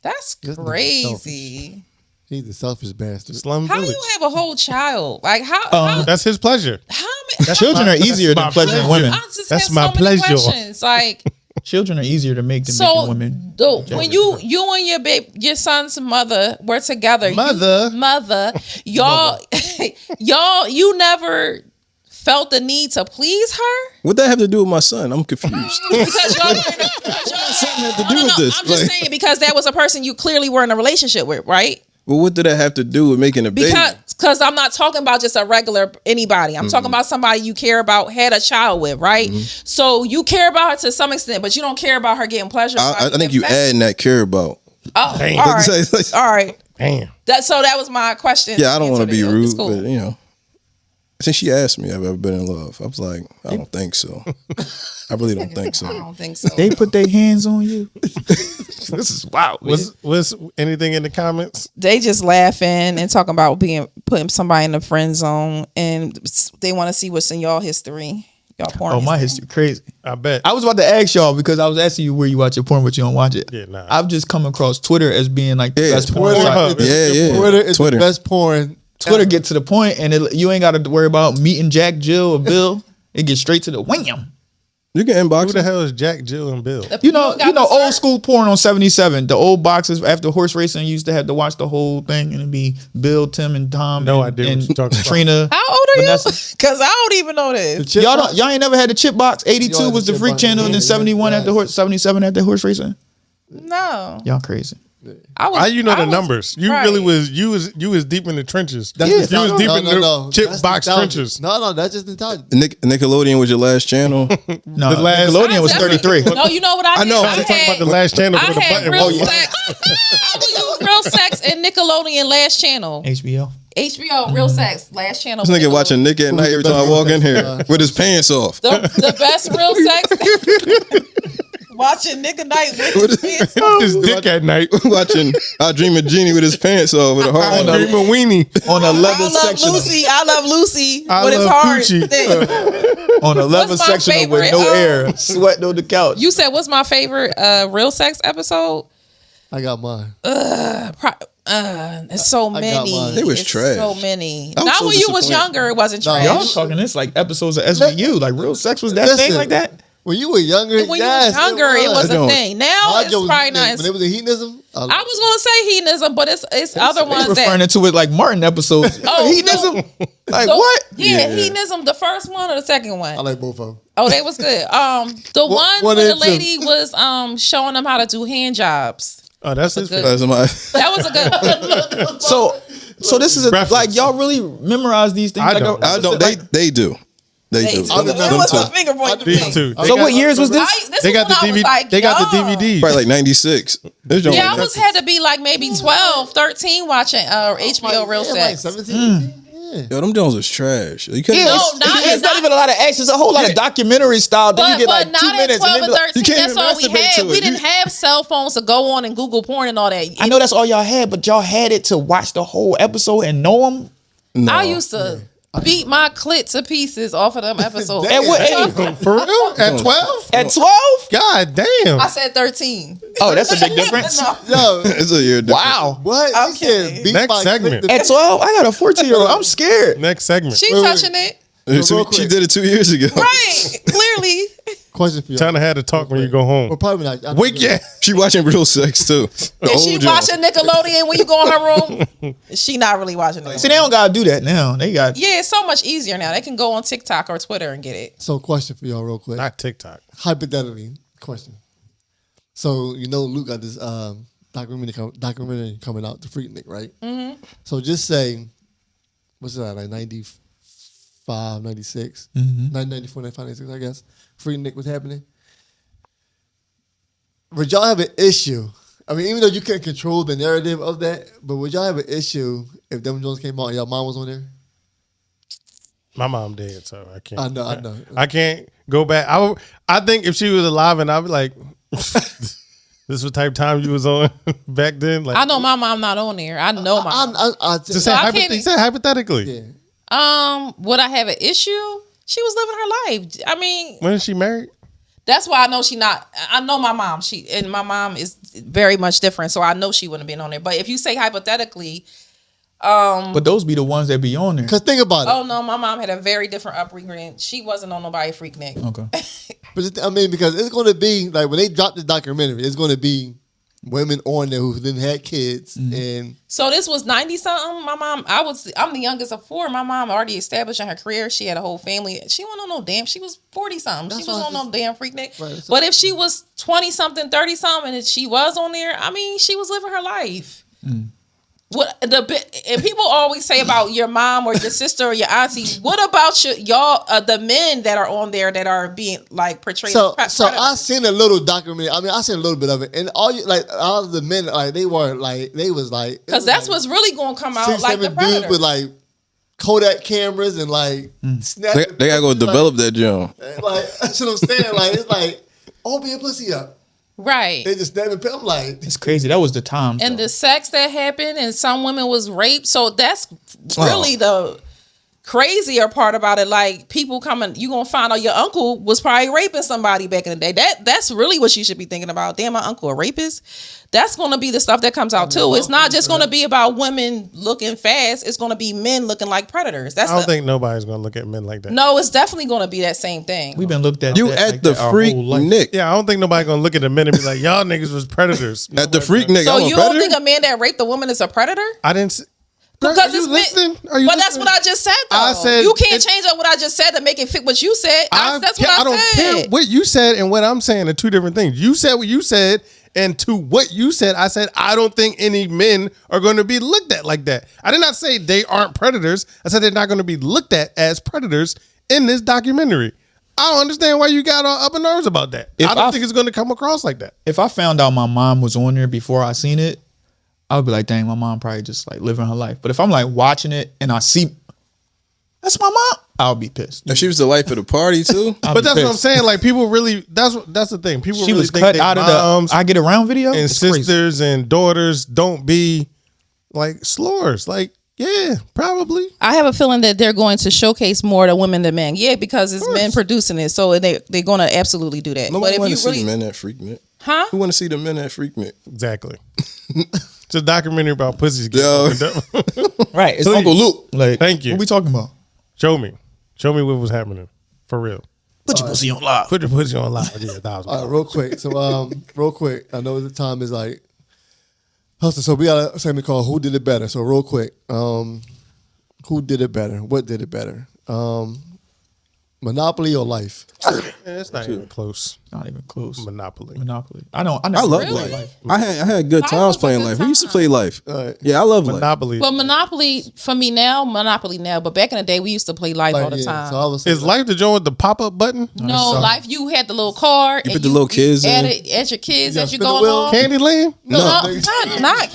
B: That's crazy.
C: He's a selfish bastard.
D: Slum
B: How do
D: Village.
B: you have a whole child? Like how?
D: That's his pleasure.
B: How many?
A: Children are easier
D: my
A: than pleasuring
D: pleasure.
A: women.
B: I just
D: That's
B: have
D: my
B: so many
D: pleasure.
B: questions. Like
A: Children are easier to make than making
B: so,
A: women.
B: when you and your son's mother were together, y'all, you never felt the need to please her
E: What that have to do with my son? I'm confused.
B: because y'all were in
E: Something had to
B: no,
E: do
B: no,
E: with
B: no.
E: this.
B: I'm just
E: Like,
B: saying because that was a person you clearly were in a relationship with, right?
E: well, what did that have to do with making a baby?
B: Because I'm not talking about just a regular anybody. I'm talking about somebody you care about, had a child with, right? So you care about her to some extent, but you don't care about her getting pleasure.
E: I think you adding that care about.
B: Oh,
D: Damn.
B: all right, all right.
D: Damn.
B: That was my question.
E: Yeah, I don't want to be
B: It's
E: rude,
B: cool.
E: but you know, I think she asked me, have I ever been in love? I was like, I don't think so. I really don't think
B: I
E: so.
B: don't think so.
A: They put their hands on you. This is wild.
D: Was anything in the comments?
B: They just laughing and talking about putting somebody in the friend zone, and they want to see what's in y'all history. Y'all porn.
A: Oh, my history crazy.
D: I bet.
A: I was about to ask y'all because I was asking you where you watch your porn, but you don't watch it.
D: Yeah, nah.
A: I've just come across Twitter as being like the best porn.
C: Twitter,
A: site.
C: Twitter is the best porn.
A: Twitter get to the point, and you ain't got to worry about meeting Jack, Jill, or Bill. It gets straight to the wham.
E: You can inbox
D: Who the
E: them.
D: hell is Jack, Jill, and Bill?
A: You know, old school porn on 77. The old boxes after horse racing, you used to have to watch the whole thing, and it'd be Bill, Tim, and Tom.
D: No
A: and,
D: idea what
A: and
D: you're talking about.
A: Trina.
B: How old are
A: Vanessa.
B: you? Because I don't even know this.
A: Y'all ain't never had the chip box. 82
C: Y'all
A: was
C: had
A: the
C: the
A: freak
C: chip
A: channel,
C: box.
A: and then
C: Yeah,
A: 71
C: yeah.
A: at the horse, 77 at the horse racing.
B: No,
A: Y'all crazy.
D: How you know
B: I
D: the
B: was-
D: numbers? You
B: right.
D: really was you was deep in the trenches.
C: That's
D: You
C: the
D: was
C: nostalgia.
D: deep in the chip
C: That's
D: box
C: nostalgia.
D: trenches.
C: No, that's just nostalgia.
E: Nickelodeon was your last channel.
A: No,
D: The last-
A: Nickelodeon was
B: I
A: 33.
B: definitely- No, you know what I did?
E: know.
B: I
E: I'm
D: talking about the last channel
B: I
D: for the
B: had
D: button.
B: real
D: Oh, yeah.
B: sex. I would use real sex and Nickelodeon last channel.
A: HBO.
B: HBO real sex last channel.
E: This nigga watching Nick at night every time I walk in here with his pants off.
B: the best real sex. Watching Nick at night with his
D: His dick at night.
E: Watching I Dream of Genie with his pants off with a heart on
D: Dream
E: him.
D: of weenie.
A: On a
B: I
A: leather
B: love
A: section.
B: Lucy. I love Lucy
D: I
B: with his
D: love
B: heart.
D: Coochie.
B: thing.
A: On a leather
B: What's my
A: section with
B: favorite?
A: no air. Sweating on the couch.
B: You said what's my favorite real sex episode?
C: I got mine.
B: It's so
C: I got
B: many.
C: mine.
E: It was
B: It's
E: trash.
B: So many.
E: I was
B: Not
E: so
B: when you was
E: disappointed.
B: younger. It wasn't
C: No,
B: trash.
A: Y'all talking this like episodes of SVU. Like real sex was that thing
C: Listen,
A: like that?
C: When you were younger,
B: When
C: yes,
B: you was younger, it was
E: I
B: a
E: don't-
B: thing. Now
C: My
B: it's
C: joke was
B: probably
C: hedonism.
B: not.
C: When it was a hedonism,
B: I was gonna say hedonism, but it's other
A: They
B: ones
A: referring
B: that.
A: to it like Martin episodes.
B: Oh,
A: Hedonism? Like
B: the-
A: what?
B: Yeah, hedonism. The first one or the second one?
C: I like both of them.
B: Oh, they was good. The one
C: one
B: where the
C: and two.
B: lady was showing them how to do hand jobs.
D: Oh, that's his
B: good.
E: That's my.
B: That was a good one.
A: So this is
D: Reference.
A: like y'all really memorize these things.
D: I
A: like,
D: don't.
E: I don't. They do. They do.
B: It
C: I remember.
B: was
E: Them
B: a
E: two.
B: finger point.
D: These two.
A: So what years was this?
B: This
D: They
B: was
D: got the
B: when I was
D: DVD.
B: like
D: They got the
B: young.
D: DVD.
E: Probably like 96. This joint
B: Yeah, I
E: like
B: was had to be like maybe 12, 13 watching HBO Real
C: Like
B: Sex.
C: 17, 18. Yeah.
E: Yo, them Jones is trash. You couldn't.
A: Yeah,
B: No,
A: it's,
B: not-
A: it's not even a lot of action. It's a whole lot of documentary style. Then you get like 2
B: not at
A: minutes.
B: 12
A: And
B: and
A: then be like,
B: 13.
E: you can't
B: That's all we
E: even masturbate
B: had.
E: to
B: We
E: it.
B: didn't have cell phones to go on and Google porn and all that.
A: I know that's all y'all had, but y'all had it to watch the whole episode and know them.
E: No.
B: I used to beat my clit to pieces off of them episodes.
A: At what age?
D: For real? At 12?
A: At 12?
D: God damn.
B: I said 13.
A: Oh, that's a big difference.
B: No.
C: Yo,
E: It's a year difference.
A: Wow.
C: what?
B: I'm
C: You said
B: kidding.
C: beat
D: Next
C: my
D: segment.
C: click to-
A: At 12, I got a 14-year-old. I'm scared.
D: Next segment.
B: She
C: Wait, wait.
B: touching it.
E: She,
C: real quick.
E: she did it 2 years ago.
B: Right. Clearly.
C: Question for you.
D: Trying to have to talk when you go home.
C: Or probably not.
D: Wake yeah.
E: She watching real sex too. The
B: Is she
E: old Jones.
B: watching Nickelodeon when you go in her room? She not really watching it.
A: See, they don't gotta do that now. They got
B: Yeah, it's so much easier now. They can go on TikTok or Twitter and get it.
C: So, question for y'all, real quick.
D: Not TikTok.
C: Hypothetically, question. So, you know, Luke got this documentary coming out, The Freaknik, right? Mm-hmm. So, just say, what's that, like 95, 96, 94, 95, 96, I guess. Freaknik was happening. Would y'all have an issue? I mean, even though you can't control the narrative of that, but would y'all have an issue if them Jones came out and y'all mom was on there?
D: My mom dead, so I can't.
C: I know.
D: I can't go back. I think if she was alive and I'd be like, this was type of time you was on back then. Like,
B: I know my mom not on there. I know my mom.
C: I
D: just
C: just
D: say
B: I can't-
D: he said hypothetically.
C: yeah.
B: Would I have an issue? She was living her life. I mean,
D: When is she married?
B: that's why I know she not. I know my mom. My mom is very much different, so I know she wouldn't have been on there. But if you say hypothetically,
A: but those be the ones that be on there.
C: Because think about it.
B: oh no, my mom had a very different upbringing. She wasn't on nobody Freaknik.
A: Okay.
C: But because it's going to be, like, when they drop this documentary, it's going to be women on there who then had kids. And
B: So this was 90 something. My mom, I'm the youngest of four. My mom already established in her career. She had a whole family. She wasn't on no damn. She was 40 something. She
C: That's
B: was
C: what I
B: on no
C: just-
B: damn Freaknik.
C: Right, so-
B: But if she was 20 something, 30 something, and she was on there, I mean, she was living her life. What and people always say about your mom or your sister or your auntie. What about y'all the men that are on there that are being like portrayed?
C: so
B: as
C: I
B: predators?
C: seen a little documentary. I mean, I seen a little bit of it. And all of the men, like, they were like, they was like.
B: Because that's what's really going to come out like the
C: dudes
B: predator.
C: with like Kodak cameras and like snap.
E: They gotta go develop that jump.
C: Like that's what I'm saying. Like it's like open your pussy up.
B: Right.
C: They just snap and I'm like
A: It's crazy. That was the time.
B: And the sex that happened, and some women was raped. So that's really the crazier part about it. Like people coming, you gonna find out your uncle was probably raping somebody back in the day. That's really what you should be thinking about. Damn, my uncle a rapist. That's gonna be the stuff that comes out too. It's not just gonna be about women looking fast. It's gonna be men looking like predators.
D: I don't think nobody's gonna look at men like that.
B: No, it's definitely gonna be that same thing.
A: We've been looked at.
E: You
A: that,
E: at
A: like
E: the
A: that our
E: freak
A: whole life.
E: Nick.
D: Yeah, I don't think nobody gonna look at the men and be like, y'all niggas was predators.
E: At the freak Nick.
B: So
E: I'm a
B: you don't
E: predator?
B: think a man that raped a woman is a predator?
D: I didn't. See,
B: Because
D: are you
B: it's
D: listening? Are you
B: But
D: listening?
B: that's what I just said. Though
D: I said
B: you can't
D: it-
B: change up what I just said to make it fit what you said. That's what I
D: don't
B: said.
D: care what you said and what I'm saying are two different things. You said what you said, and to what you said, I said I don't think any men are going to be looked at like that. I did not say they aren't predators. I said they're not going to be looked at as predators in this documentary. I don't understand why you got all up in arms about that. I don't think it's going to come across like that.
A: If I found out my mom was on there before I seen it, I would be like, dang, my mom probably just like living her life. But if I'm like watching it and I see that's my mom, I'll be pissed.
E: If she was the life of the party too.
A: I'll
D: But
A: be
D: that's what I'm
A: pissed.
D: saying. Like people really, that's the thing. People
A: She
D: really
A: was
D: think
A: cut
D: they
A: out of
D: moms
A: the I Get Around video.
D: and
A: It's crazy.
D: sisters and daughters don't be like slurs. Like, yeah, probably.
B: I have a feeling that they're going to showcase more the women than men. Yeah, because it's men producing it, so they're going to absolutely do that.
E: Nobody
B: but
E: want
B: if
E: to
B: you
E: see
B: really,
E: the men that freak Nick.
B: huh?
E: Who want to see the men that freak Nick?
D: Exactly. It's a documentary about pussies.
E: Yo.
D: Getting opened up.
A: Right. It's
D: Please.
A: Uncle Luke. Like,
D: Thank you.
A: What we talking about?
D: Show me what was happening for real.
A: Put your pussy on live.
D: Put your pussy on live. Yeah, $1,000.
C: all right, real quick. So real quick. I know the time is like hustle. So we got a segment called Who Did It Better? So real quick. Who did it better? What did it better? Monopoly or Life?
D: It's not even close.
A: Not even close.
D: Monopoly.
A: Monopoly. I never
E: I love
A: played
E: life. I had good
B: Life
E: times
B: was a
E: playing
B: good
E: life. We used to
B: time.
E: play life.
C: right.
E: Yeah, I love life.
D: Monopoly.
B: Well, Monopoly for me now, Monopoly now. But back in the day, we used to play Life all the
C: yeah.
B: time.
C: So I was
D: Is life the joint with the pop-up button?
B: no, Life, you had the little card.
E: You
B: and
E: put the little kids in.
B: add your kids
C: You
B: as you
C: spin the
B: go
C: wheel?
B: along.
D: Candyland?
B: No,
C: nigga.
B: not.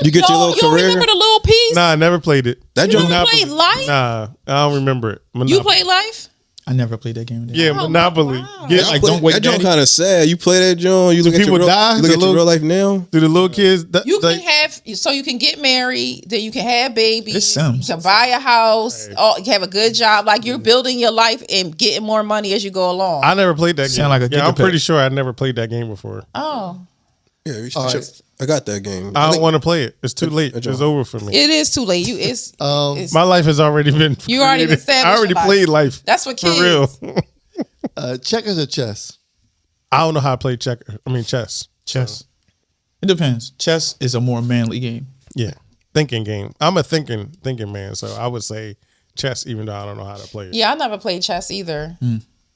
E: You get your
B: Yo,
E: little
B: you don't
E: career.
B: remember the little piece?
D: Nah, I never played it.
E: That
B: You
E: joint.
B: never played Life?
D: Nah, I don't remember it. Monopoly.
B: You played Life?
A: I never played that game.
D: Yeah,
B: Oh,
D: Monopoly.
B: wow.
D: Get,
A: Like, don't wait,
E: That joint
A: Daddy.
E: kind of sad. You play that joint. You look at
D: people
E: your real,
D: die?
E: You look
D: The
E: at
D: little-
E: your real life now.
D: do the little kids...
B: You can have, so you can get married, then you can have babies,
A: It's Sims.
B: you can buy a house, you can have a good job. Like you're building your life and getting more money as you go along.
D: I never played that game.
A: Sound like a
D: yeah, I'm
A: giga
D: pretty
A: pet.
D: sure I never played that game before.
B: Oh,
E: Yeah, you should
C: All
E: check-
C: right.
E: I got that game.
D: I don't
E: think-
D: want to play it. It's too late.
E: that
D: It's
E: joint.
D: over for me.
B: it is too late. It's
D: My life has already been
B: You already
D: created.
B: established
D: I already
B: your life.
D: played life.
B: That's what
D: For
B: kids.
D: real.
C: checkers or chess?
D: I don't know how to play chess.
A: Chess. It depends. Chess is a more manly game.
D: Yeah. Thinking game. I'm a thinking man, so I would say chess even though I don't know how to play it.
B: Yeah, I never played chess either.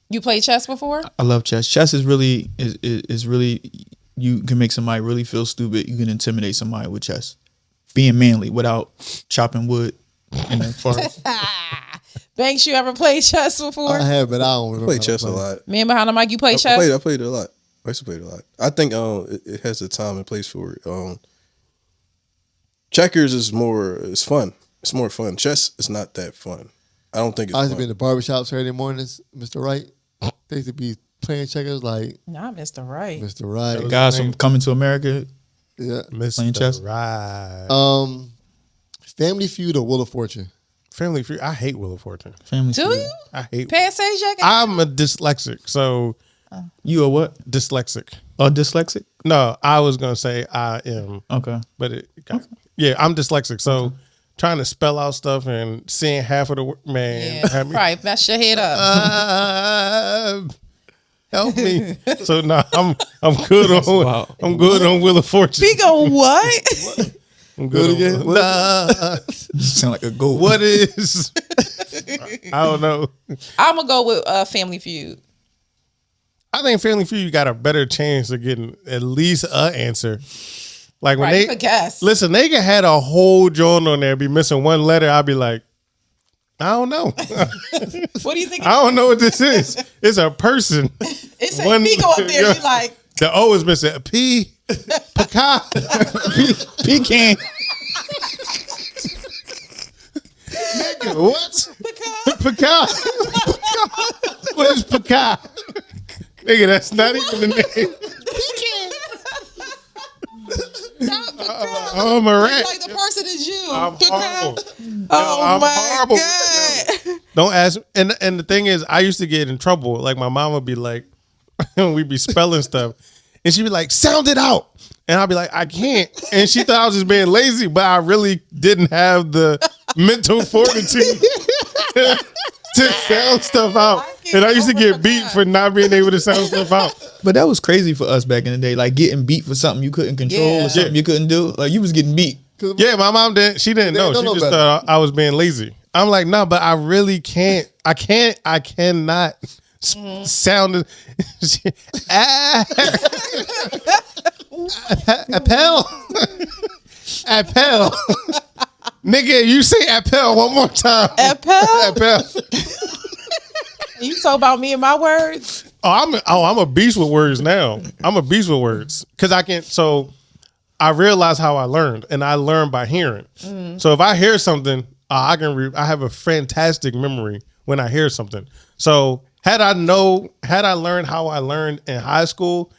B: You played chess before?
A: I love chess. Chess is really is really you can make somebody really feel stupid. You can intimidate somebody with chess. Being manly without chopping wood in the forest.
B: Banks, you ever played chess before?
C: I have, but I don't remember.
E: I play
C: how to
E: chess a
C: play.
E: lot.
B: Me and behind the mic, you play
E: I
B: chess?
E: played it a lot. I used to play it a lot. I think it has a time and place for it. Checkers is fun. It's more fun. Chess is not that fun. I don't think it's
C: I used to
E: fun.
C: be in the barbershop Saturday mornings, Mr. Wright. They used to be playing checkers like
B: Nah, Mr. Right.
C: Mr. Wright.
A: The guys from Coming to America.
C: Yeah.
A: Playing chess?
D: Right.
C: Family Feud or Wheel of Fortune?
D: Family Feud. I hate Wheel of Fortune.
A: Family
B: Do
A: Feud.
B: you?
D: I hate.
B: Pass Jack?
D: I'm a dyslexic, so
A: You a what?
D: dyslexic.
A: A dyslexic?
D: No, I was gonna say I am,
A: Okay.
D: but yeah, I'm dyslexic. So trying to spell out stuff and seeing half of the man,
B: Yeah,
D: had me-
B: probably mess your head up.
D: help me. So no, I'm good on
A: wild.
D: I'm good on Wheel of Fortune.
B: He go, what?
D: I'm good
C: again?
D: on, nah,
A: Sound like a goat.
D: what is? I don't know.
B: I'm going to go with Family Feud.
D: I think Family Feud you got a better chance of getting at least an answer. Like when
B: Right, you
D: they
B: could guess.
D: listen, they could had a whole joint on there, be missing one letter. I'd be like, I don't know.
B: What do you think?
D: I don't know what this is. It's a person.
B: It's
D: one-
B: a he go up there,
D: yeah.
B: you like,
D: The O is missing. A P. Pecan.
A: Pecan.
D: What? Pecan. What is pecan? Nigga, that's not even the name. I'm a rat.
B: Like the person is you.
D: I'm horrible.
B: Oh
D: I'm
B: my
D: horrible.
B: God.
D: Don't ask. And the thing is, I used to get in trouble. Like my mom would be like, we'd be spelling stuff, and she'd be like, "Sound it out," and I'd be like, "I can't." And she thought I was just being lazy, but I really didn't have the mental fortitude to sound stuff out. And I used to get beat for not being able to sound stuff out.
A: But that was crazy for us back in the day. Like getting beat for something you couldn't control or something you couldn't do. Like you was getting beat.
D: Yeah, my mom didn't. She didn't know. She just thought I was being lazy. I'm like, no, but I really can't. I cannot sound. Appel. Appel. Nigga, you say appel one more time. Appel.
B: You talk about me and my words.
D: I'm a beast with words now. I'm a beast with words because I can. So I realize how I learned, and I learned by hearing. So if I hear something, I have a fantastic memory when I hear something. So had I learned how I learned in high school,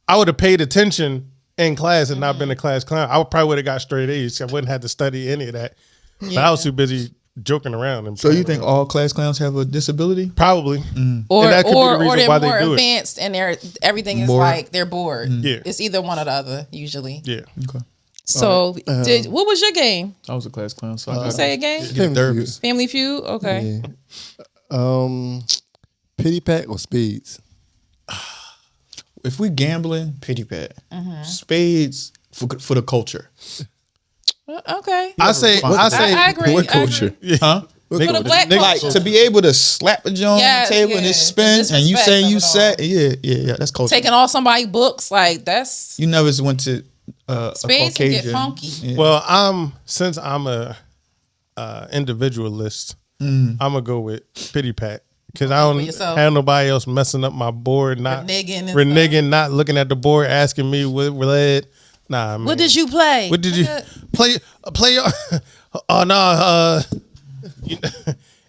D: I would have paid attention in class and not been a class clown. I probably would have got straight A's. I wouldn't have to study any of that. But I was too busy joking around. And
A: So you think all class clowns have a disability?
D: probably,
B: Or
D: and that could be the reason
B: they're
D: why
B: more
D: they do it.
B: advanced and everything is
A: Bored.
B: like they're bored.
D: Yeah.
B: It's either one or the other usually.
D: Yeah.
A: Okay.
B: So what was your game?
A: I was a class clown, so I
B: Say again?
A: get nervous.
B: Family Feud? Okay.
C: Yeah. Pity pack or spades?
A: If we gambling, pity pat. Spades for the culture.
B: Okay.
D: I say,
B: I agree.
E: What culture?
A: Huh?
B: For the black
A: Like
B: culture.
A: to be able to slap a joint
B: Yes,
A: on the table and it
B: yeah.
A: spins
B: The
A: and you
B: disrespect
A: saying
B: of
A: you
B: it all.
A: set, yeah, that's culture.
B: Taking all somebody's books, like that's
A: You never went to a
B: spades can
A: Caucasian.
B: get funky.
A: Yeah.
D: well, since I'm a individualist, I'm gonna go with pity pat because I don't
B: yourself.
D: have nobody else messing up my board, not
B: Reneging and
D: not looking at the board, asking me what led. Nah, man.
B: What did you play?
D: What did you play? Play? Oh no,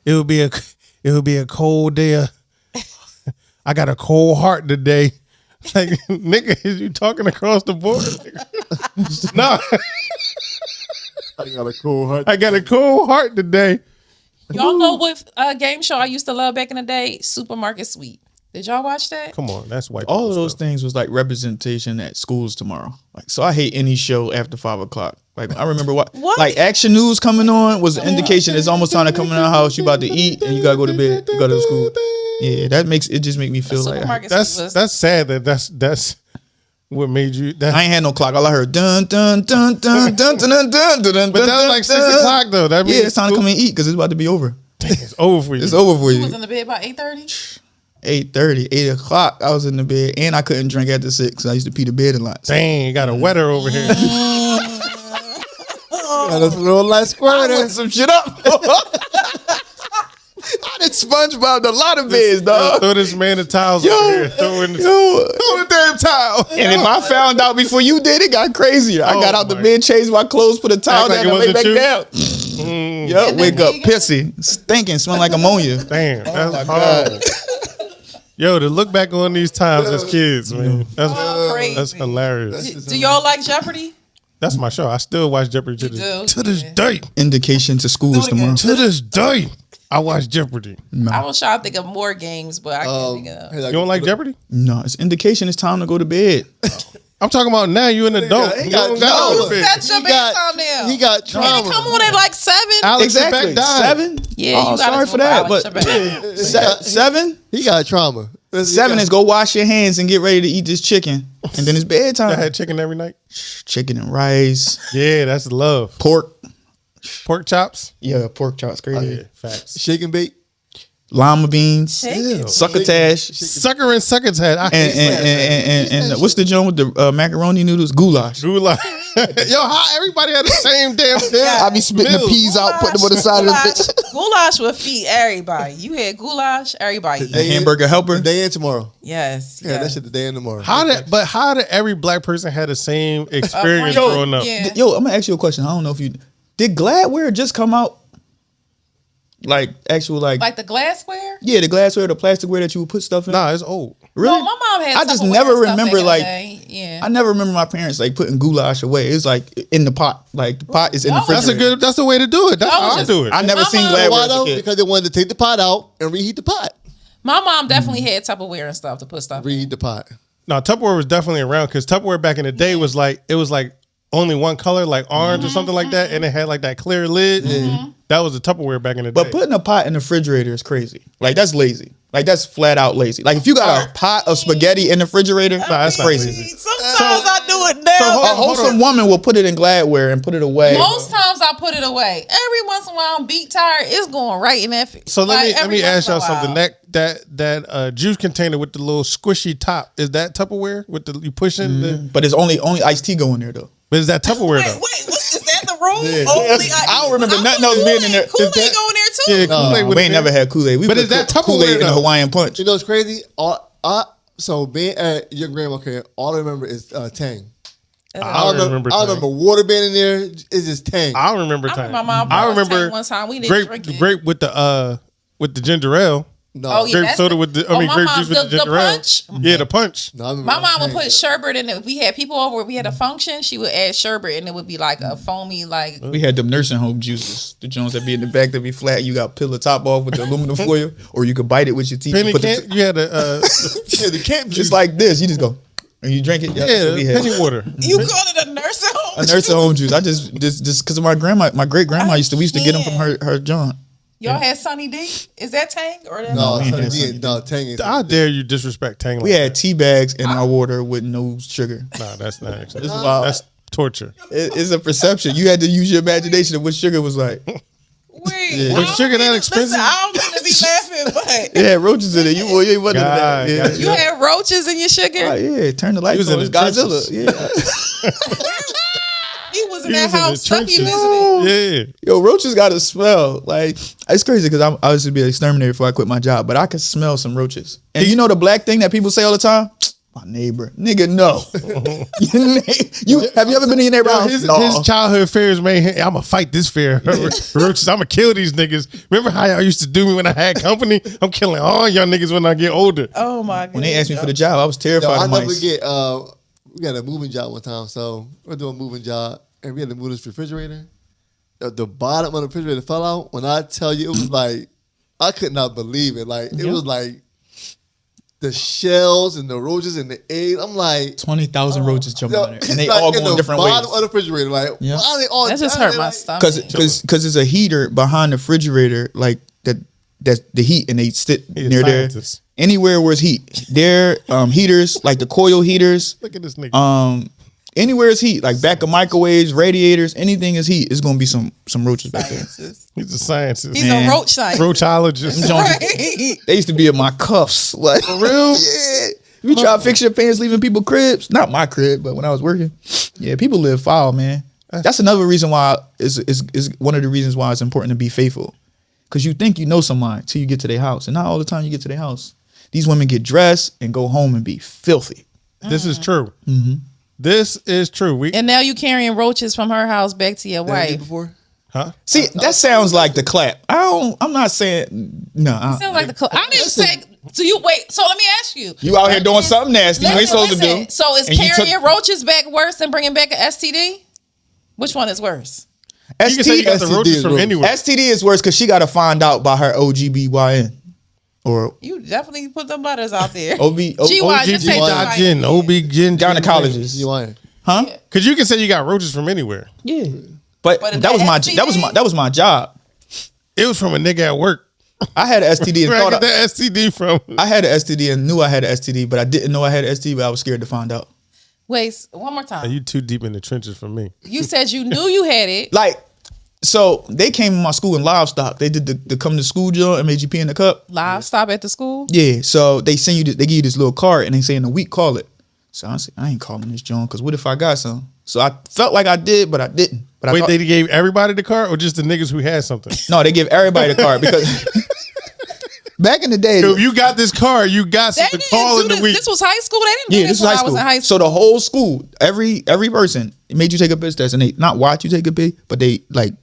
D: it would be a cold day. I got a cold heart today. Like, nigga, is you talking across the board? No,
C: I got a cool heart.
D: I got a cold heart today.
B: Y'all know what game show I used to love back in the day? Supermarket Sweep. Did y'all watch that?
D: Come on, that's white.
A: all of
D: people
A: those
D: stuff.
A: things was like representation at schools tomorrow. Like, so I hate any show after 5 o'clock. Like, I remember what? Like Action News coming on was an indication it's almost time to come in the house. You about to eat and you gotta go to bed. You go to school. Yeah, it just make me feel like
B: Supermarket
D: That's
B: Sweep was
D: that's sad that's what made you. That,
A: I ain't had no clock. All I heard dun dun dun dun dun dun dun dun dun.
D: but that was like 6 o'clock though. That means
A: Yeah, it's time to come and eat because it's about to be over.
D: It's over for you.
A: It's over for
B: was
A: you.
B: in the bed by 8:30.
A: 8:30, 8 o'clock. I was in the bed and I couldn't drink after 6. I used to pee the bed a lot.
D: Dang, you got a wetter over here.
C: Got a little light
A: I
C: squirter.
A: wet some shit up. I did SpongeBob a lot of beds, dog.
D: Throw this man the towels over here. Throw in the,
A: Yo.
D: throw the damn towel.
A: And if I found out before you did, it got crazier. I got out the
D: my-
A: bed, changed my clothes, put a towel
D: Act like
A: down,
D: it
A: and lay
D: wasn't
A: back
D: you?
A: down. Yup, wake up pissy, stinking, smell like ammonia.
D: Damn, that's
A: my
D: horrible. Yo, to look back on these times as kids, man,
B: Crazy.
D: that's hilarious.
B: Do y'all like Jeopardy?
D: That's my show. I still watch Jeopardy to
B: do?
D: this day.
A: Indication to schools tomorrow.
D: To this day, I watch Jeopardy.
B: I was trying to think of more games, but I can't think of.
D: You don't like Jeopardy?
A: No, it's indication it's time to go to bed.
D: I'm talking about now. You an adult.
C: he
D: You
C: got
D: don't got
C: no.
D: to bed.
B: Set your bedtime now.
C: He got
B: Did it
C: trauma.
B: come on at like 7?
D: Alex
A: Exactly.
D: Trebek died.
A: 7?
B: Yeah,
A: Oh,
B: you got
A: sorry for that. But
B: Trebek.
A: 7?
C: He got trauma.
A: 7 is go wash your hands and get ready to eat this chicken. And then it's
D: I
A: bedtime.
D: had chicken every night.
A: Chicken and rice,
D: Yeah, that's love.
A: pork.
D: Pork chops.
A: Yeah, pork chops,
D: Oh,
A: crazy.
D: yeah, facts.
C: Shake and bake.
A: Lima beans,
B: Chicken.
A: succotash,
D: Sucker and suckers head. I hate
A: and what's the joint with the macaroni noodles? Goulash.
D: goulash. Yo, how everybody had the same damn thing?
A: I be spitting the
D: Meals.
A: peas out, putting them on the side of the bitch.
B: Goulash will feed everybody. You had goulash, everybody.
A: The hamburger helper.
C: The day and tomorrow.
B: Yes.
C: Yeah, that shit the day and tomorrow.
D: How did every black person had the same experience
B: Yo,
D: growing up?
B: yeah.
A: Yo, I'm gonna ask you a question. I don't know if you did Gladware just come out. Like actual
B: Like the glassware?
A: yeah, the glassware, the plasticware that you would put stuff in.
D: Nah, it's old.
A: Really?
B: No, my mom had
A: I just
B: Tupperware
A: never
B: and stuff
A: remember
B: back in the
A: like
B: day. Yeah.
A: I never remember my parents like putting goulash away. It's like in the pot. Like the pot is in the
B: That was-
A: refrigerator.
D: That's the way to do it. That's
B: That was
D: how I
B: just-
D: do it.
A: I never
B: My
A: seen
B: mom-
A: gladware
C: Why
A: as a
C: though?
A: kid.
C: Because they wanted to take the pot out and reheat the pot.
B: My mom definitely had Tupperware and stuff to put stuff in.
C: Reheat the pot.
D: No, Tupperware was definitely around because Tupperware back in the day was like only one color, like orange or something like that, and it had like that clear lid. That was the Tupperware back in the day.
A: But putting a pot in the refrigerator is crazy. Like that's lazy. Like that's flat out lazy. Like if you got a pot of spaghetti in the refrigerator,
D: that's not
A: crazy.
D: lazy.
B: Sometimes I do it now.
D: So hold
A: A
D: on,
A: wholesome woman will put it in gladware and put it away.
B: Most times I put it away. Every once in a while I'm beat tired. It's going right in that.
D: So let
B: every
D: me
B: once
D: ask
B: in a
D: y'all something.
B: while.
D: That juice container with the little squishy top, is that Tupperware with the you push in the?
A: But it's only iced tea going there though.
D: But is that Tupperware
F: Wait,
D: though?
F: is that the rule?
C: Yeah.
F: Only
A: I don't remember nothing else being in there.
B: Kool-Aid
D: that-
B: go in there too.
D: Yeah, Kool-Aid with
A: We ain't
D: it.
A: never had Kool-Aid. We
D: But
A: put
D: is that
A: Kool-Aid
D: Tupperware,
A: in the
D: though?
A: Hawaiian Punch.
C: You know what's crazy? So being at your grandma care, all I remember is Tang.
D: I don't remember.
C: I remember water being in there. It's just Tang.
D: I don't remember.
B: I
D: Tang.
B: remember my mom
D: I
B: brought us
D: remember
B: Tang one time. We didn't drink it.
D: grape with the ginger ale.
C: No,
B: Oh, yeah.
D: Grape
B: that's
D: soda
B: the-
D: with the
B: oh, my
D: grape
B: mom,
D: juice with the
B: the
D: ginger ale.
B: punch?
D: Yeah, the punch.
C: no, I remember
B: My mom would
C: Tang.
B: put sherbet in it. If we had people over, if we had a function, she would add sherbet and it would be like a foamy, like
A: We had them nursing home juices. The Jones that be in the back that be flat. You got to peel the top off with the aluminum foil, or you could bite it with your teeth.
D: Penny
A: Put the
D: can you had a
C: Yeah, the camp juice.
A: Just like this, you just go and you drink it. Yeah, that's what we had.
D: penny water.
F: You call it a nursing home?
A: A nursing home juice. I just because of my grandma, my great grandma we used to get them from her John.
B: y'all had Sunny D. Is that Tang or that?
C: No,
A: we ain't had
C: Tang ain't.
D: How dare you disrespect Tang?
A: We had tea bags in our water with no sugar.
D: Nah, that's not. Actually,
A: This is wild.
D: that's torture.
A: It's a perception. You had to use your imagination of what sugar was like.
F: Wait,
A: Yeah.
F: I
D: Was
F: don't
D: sugar that
F: mean to-
D: expensive?
F: Listen, I don't mean to be laughing, but
A: It had roaches in it. You ain't wonder
D: God,
A: that. Yeah.
D: God,
B: You had roaches in your sugar.
A: Oh, yeah, turn the lights
D: was
A: on.
D: in
A: It's
D: the
A: Godzilla.
D: trenches.
A: Yeah.
B: You was in
D: He
B: that
D: was in the
B: house. Stucky
D: trenches.
B: visited.
D: Yeah.
A: Yo, roaches got a smell. Like it's crazy because I used to be an exterminator before I quit my job, but I could smell some roaches. And you know the black thing that people say all the time? My neighbor, nigga, no. Have you ever been in your neighbor's house?
D: His,
A: No.
D: his childhood fears made him. I'm gonna fight this fear. Roaches. I'm gonna kill these niggas. Remember how y'all used to do me when I had company? I'm killing all y'all niggas when I get older.
B: Oh my god.
A: When they asked me for the job, I was terrified
C: Yo, I
A: of
C: never
A: mice.
C: get. We got a moving job one time, so we're doing a moving job, and we had to move this refrigerator. The bottom of the refrigerator fell out. When I tell you, it was like I could not believe it. Like it was like the shells and the roaches and the eggs. I'm like,
A: 20,000 roaches jumping
C: yo,
A: on there, and they
C: like
A: all
C: in
A: going
C: the
A: different
C: bottom
A: ways.
C: of the refrigerator. Like,
A: Yeah.
C: why are they all?
B: That just
C: down
B: hurt
C: there,
B: my
C: like-
B: stomach.
A: Because there's a heater behind the refrigerator, like that's the heat, and they sit
D: He a
A: near there.
D: scientist.
A: Anywhere where it's heat, there heaters like the coil heaters.
D: Look at this nigga.
A: Anywhere is heat, like back of microwaves, radiators, anything is heat. It's gonna be some roaches back there.
D: He's a scientist.
B: He's
A: Man.
B: a roach scientist.
D: Roachologist.
A: Jones- They used to be in my cuffs. Like for
D: real?
A: Yeah. You try to fix your pants leaving people cribs. Not my crib, but when I was working. Yeah, people live foul, man. That's another reason why is one of the reasons why it's important to be faithful. Cause you think you know somebody till you get to their house. And not all the time you get to their house. These women get dressed and go home and be filthy.
D: This is true. This is true. We
B: And now you carrying roaches from her house back to your
C: That I did
B: wife.
C: before.
A: See, that sounds like the clap. I'm not saying no.
B: Sounds like the. I didn't say. So you wait. So let me ask you.
A: You out here doing something nasty you ain't supposed to do.
B: So is
A: And you took-
B: carrying roaches back worse than bringing back an STD? Which one is worse?
D: you can say you got the
C: STD
D: roaches
C: is
D: from
C: worse.
D: anywhere.
A: STD is worse because she got to find out by her OGBYN or
B: You definitely put them butters out there.
A: OB.
B: GY, just say
D: OG-GYN, OB-GYN,
A: Gynecologists.
C: You lying?
A: Huh?
D: Because you can say you got roaches from anywhere.
A: Yeah. But
B: But if
A: that was
B: the
A: my
B: STD
A: that was my job.
D: It was from a nigga at work.
A: I had an STD and
D: Where I
A: thought
D: get that STD from?
A: I had an STD and knew I had an STD, but I didn't know I had an STD, but I was scared to find out.
B: Wait, one more time.
D: You too deep in the trenches for me.
B: You said you knew you had it.
A: Like, so they came to my school in livestock. They did the come to school job and made you pee in the cup.
B: Live stop at the school.
A: Yeah. So they send you, they give you this little card and they say in a week call it. So I said, I ain't calling this John because what if I got some? So I felt like I did, but I didn't. But I
D: Wait,
A: thought,
D: they gave everybody the card or just the niggas who had something?
A: no, they give everybody the card because back in the day,
D: If you got this card, you got
B: They
D: something
B: didn't
D: call in
B: do
D: the
B: this.
D: week.
B: This was high school. They didn't do
A: yeah,
B: this
A: this
B: when
A: was high
B: I was
A: school.
B: in high
A: So
B: school.
A: the whole school, every person, it made you take a piss test, and they not watch you take a pee, but they like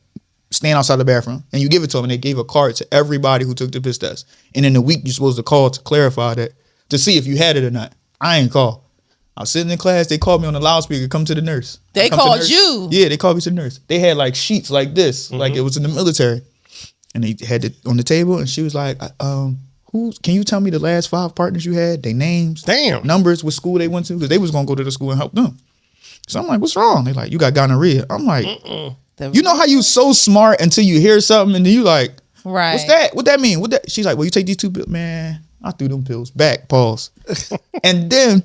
A: stand outside the bathroom, and you give it to them, and they gave a card to everybody who took the piss test. And in a week, you're supposed to call to clarify that, to see if you had it or not. I ain't call. I was sitting in class. They called me on the loudspeaker. Come to the nurse.
B: They
A: Come to the
B: called
A: nurse.
B: you.
A: Yeah, they called me to the nurse. They had like sheets like this, like it was in the military, and they had it on the table. And she was like, "Who? Can you tell me the last 5 partners you had? Their names,
D: Damn.
A: numbers, what school they went to, because they was gonna go to the school and help them." So I'm like, "What's wrong?" They like, "You got gonorrhea." I'm like, "You know how you so smart until you hear something and then you like,
B: Right.
A: what's that? What that mean? What that?" She's like, "Well, you take these 2 pills, man." I threw them pills back. Pause. And then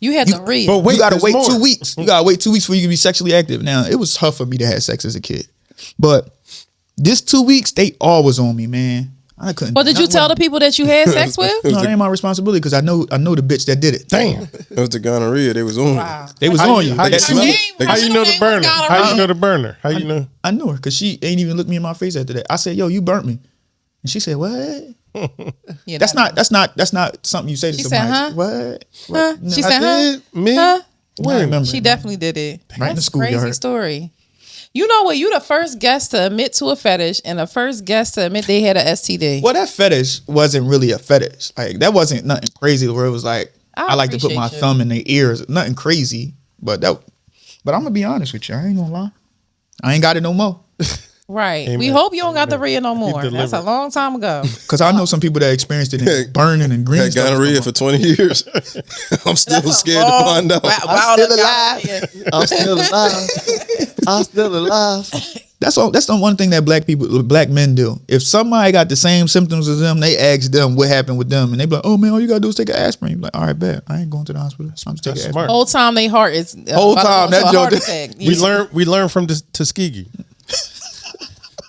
B: You had to read.
D: But wait,
A: you gotta
D: there's
A: wait
D: more.
A: 2 weeks. You gotta wait 2 weeks before you can be sexually active. Now it was tough for me to have sex as a kid, but this 2 weeks they all was on me, man. I couldn't.
B: But did you tell the people that you had sex with?
A: No, that ain't my responsibility because I know the bitch that did it.
D: Damn.
E: It was the gonorrhea. They was on.
B: Wow.
A: They was
D: How
A: on
D: you-
A: you.
D: how
A: That
D: you-
A: 2
B: Her
A: weeks.
B: name-
D: How you know the
B: name was
D: burner?
B: gonorrhea.
D: How you know the burner? How you know?
A: I knew her because she ain't even looked me in my face after that. I said, "Yo, you burnt me," and she said, "What?"
B: Yeah,
A: That's not something you say to
B: She
A: somebody.
B: said, huh?
A: What?
B: Huh?
A: No,
B: She
A: I
B: said, huh?
D: Did me?
B: Huh?
A: I remember.
B: She definitely did it.
A: Right in the
B: That's a
A: schoolyard.
B: crazy story. You know what? You the first guest to admit to a fetish and the first guest to admit they had a STD.
A: Well, that fetish wasn't really a fetish. Like that wasn't nothing crazy where it was like I like to put my
B: appreciate you.
A: thumb in their ears. Nothing crazy, but I'm gonna be honest with you. I ain't gonna lie. I ain't got it no more.
B: Right.
D: Amen.
B: We hope you don't got the Rhea no more. That's
D: delivered.
B: a long time ago.
A: Cause I know some people that experienced it in burning and green
E: Had
A: stuff.
E: gonorrhea for 20 years. I'm still scared to find out.
C: I'm still alive. I'm still alive. I'm still alive.
A: That's the one thing that black men do. If somebody got the same symptoms as them, they ask them what happened with them, and they be like, "Oh man, all you gotta do is take an aspirin." You be like, "All right, bet. I ain't going to the hospital. So I'm just taking
D: That's
A: aspirin."
D: smart.
B: Whole time they heart is
A: Whole
B: about to
A: time,
B: go into
A: that
B: a
A: joke
B: heart
A: is-
B: attack.
D: We learned from Tuskegee.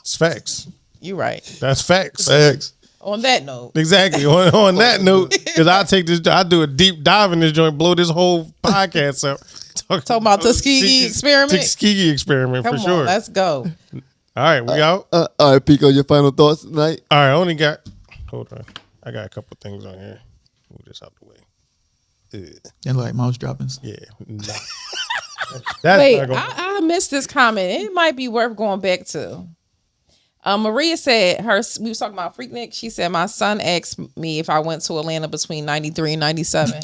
D: It's facts.
B: You right.
D: That's facts.
A: Facts.
B: On that note,
D: Exactly. On that note, because I do a deep dive in this joint, blow this whole podcast up.
B: Talking about Tuskegee experiment?
D: Tuskegee experiment
B: come
D: for
B: on,
D: sure.
B: let's go.
D: All right, we out.
C: All right, Pico, your final thoughts tonight?
D: All right, I only got. Hold on, I got a couple things on here. Move this out the way.
A: And like mouse droppings.
D: Yeah. Nah. That's
B: Wait,
D: not gonna,
B: I missed this comment. It might be worth going back to. Maria said we was talking about Freaknik. She said my son asked me if I went to Atlanta between 93 and 97.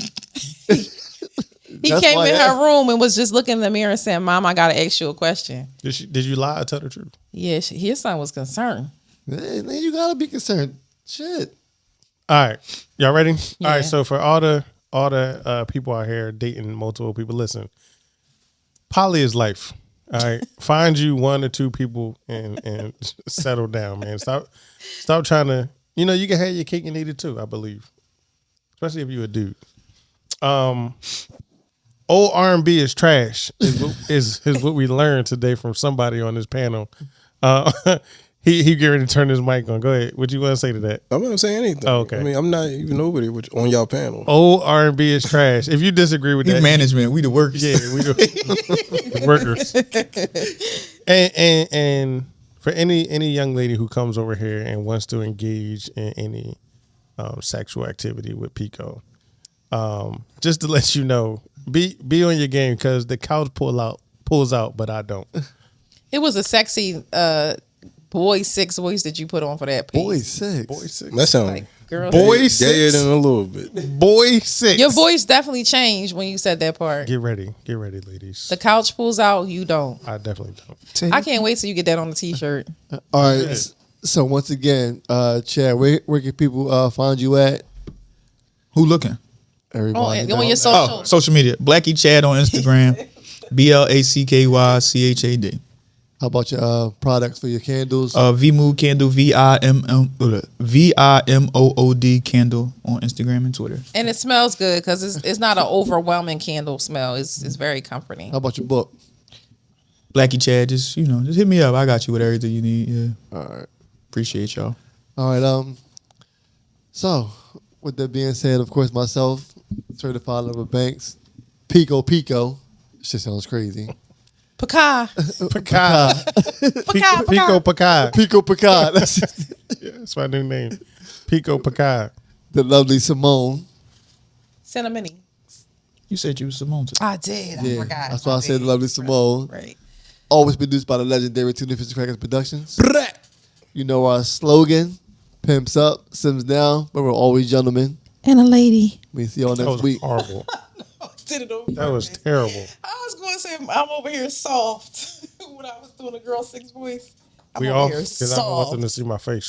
B: He
C: That's
B: came
C: why
B: in
C: I
B: her
C: asked.
B: room and was just looking in the mirror and saying, "Mom, I gotta ask you a question."
D: did you lie or tell the truth?
B: Yeah, his son was concerned.
C: Man, you gotta be concerned. Shit.
D: All right, y'all ready?
B: Yeah.
D: All right, so for all the people out here dating multiple people, listen. Poly is life. All right, find you 1 or 2 people and settle down, man. Stop trying to. You know, you can have your cake and eat it too. I believe, especially if you're a dude. Old R&B is trash. Is what we learned today from somebody on this panel. He getting ready to turn his mic on. Go ahead. What you want to say to that?
E: I'm not saying anything.
D: Oh, okay.
E: I mean, I'm not even over there on y'all panel.
D: Old R&B is trash. If you disagree with
A: We
D: that,
A: management. We the workers.
D: yeah, we do workers. And for any young lady who comes over here and wants to engage in any sexual activity with Pico, just to let you know, be on your game because the couch pulls out, but I don't.
B: It was a sexy boy 6 voice that you put on for that piece.
C: Boy, six.
D: Boy six.
E: That sounds
B: Like, girl,
D: Boy
E: gayer
D: six.
E: than a little bit.
D: Boy six.
B: your voice definitely changed when you said that part.
D: Get ready, ladies.
B: The couch pulls out, you don't.
D: I definitely don't.
B: I can't wait till you get that on the t-shirt.
C: All right. So once again, Chad, where can people find you at?
A: Who looking?
C: Everybody.
B: On
C: know.
B: your social.
A: Oh, social media. Blacky Chad on Instagram. BLACKYCHAD.
C: How about your products for your candles?
A: VMood candle. VIMOOD candle on Instagram and Twitter.
B: And it smells good because it's not an overwhelming candle smell. It's very comforting.
C: How about your book?
A: Blacky Chad, just hit me up. I got you with everything you need. Yeah.
C: All right.
A: Appreciate y'all.
C: All right. So with that being said, of course, myself, certified Lover Banks, Pico. Shit sounds crazy.
B: Paka.
D: Picard. Pico Picard.
C: Pico Picard. That's
D: That's my new name. Pico Picard.
C: the lovely Simone.
B: Cinnamon.
A: You said you was Simone. Too.
B: I did. I
C: Yeah,
B: forgot.
C: that's why I said lovely Simone.
B: Right.
C: Always produced by the legendary Tuna Fish Crackers Productions. You know our slogan: pimps up, sims down, but we're always gentlemen.
B: And a lady.
C: We see y'all
D: That
C: next
D: was
C: week.
D: horrible.
F: Did it over
D: That was
F: purpose.
D: terrible.
F: I was going to say I'm over here soft when I was doing a girl 6 voice. I'm
D: We
F: over
D: off
F: here
D: because I don't want
F: soft.
D: them to see my face.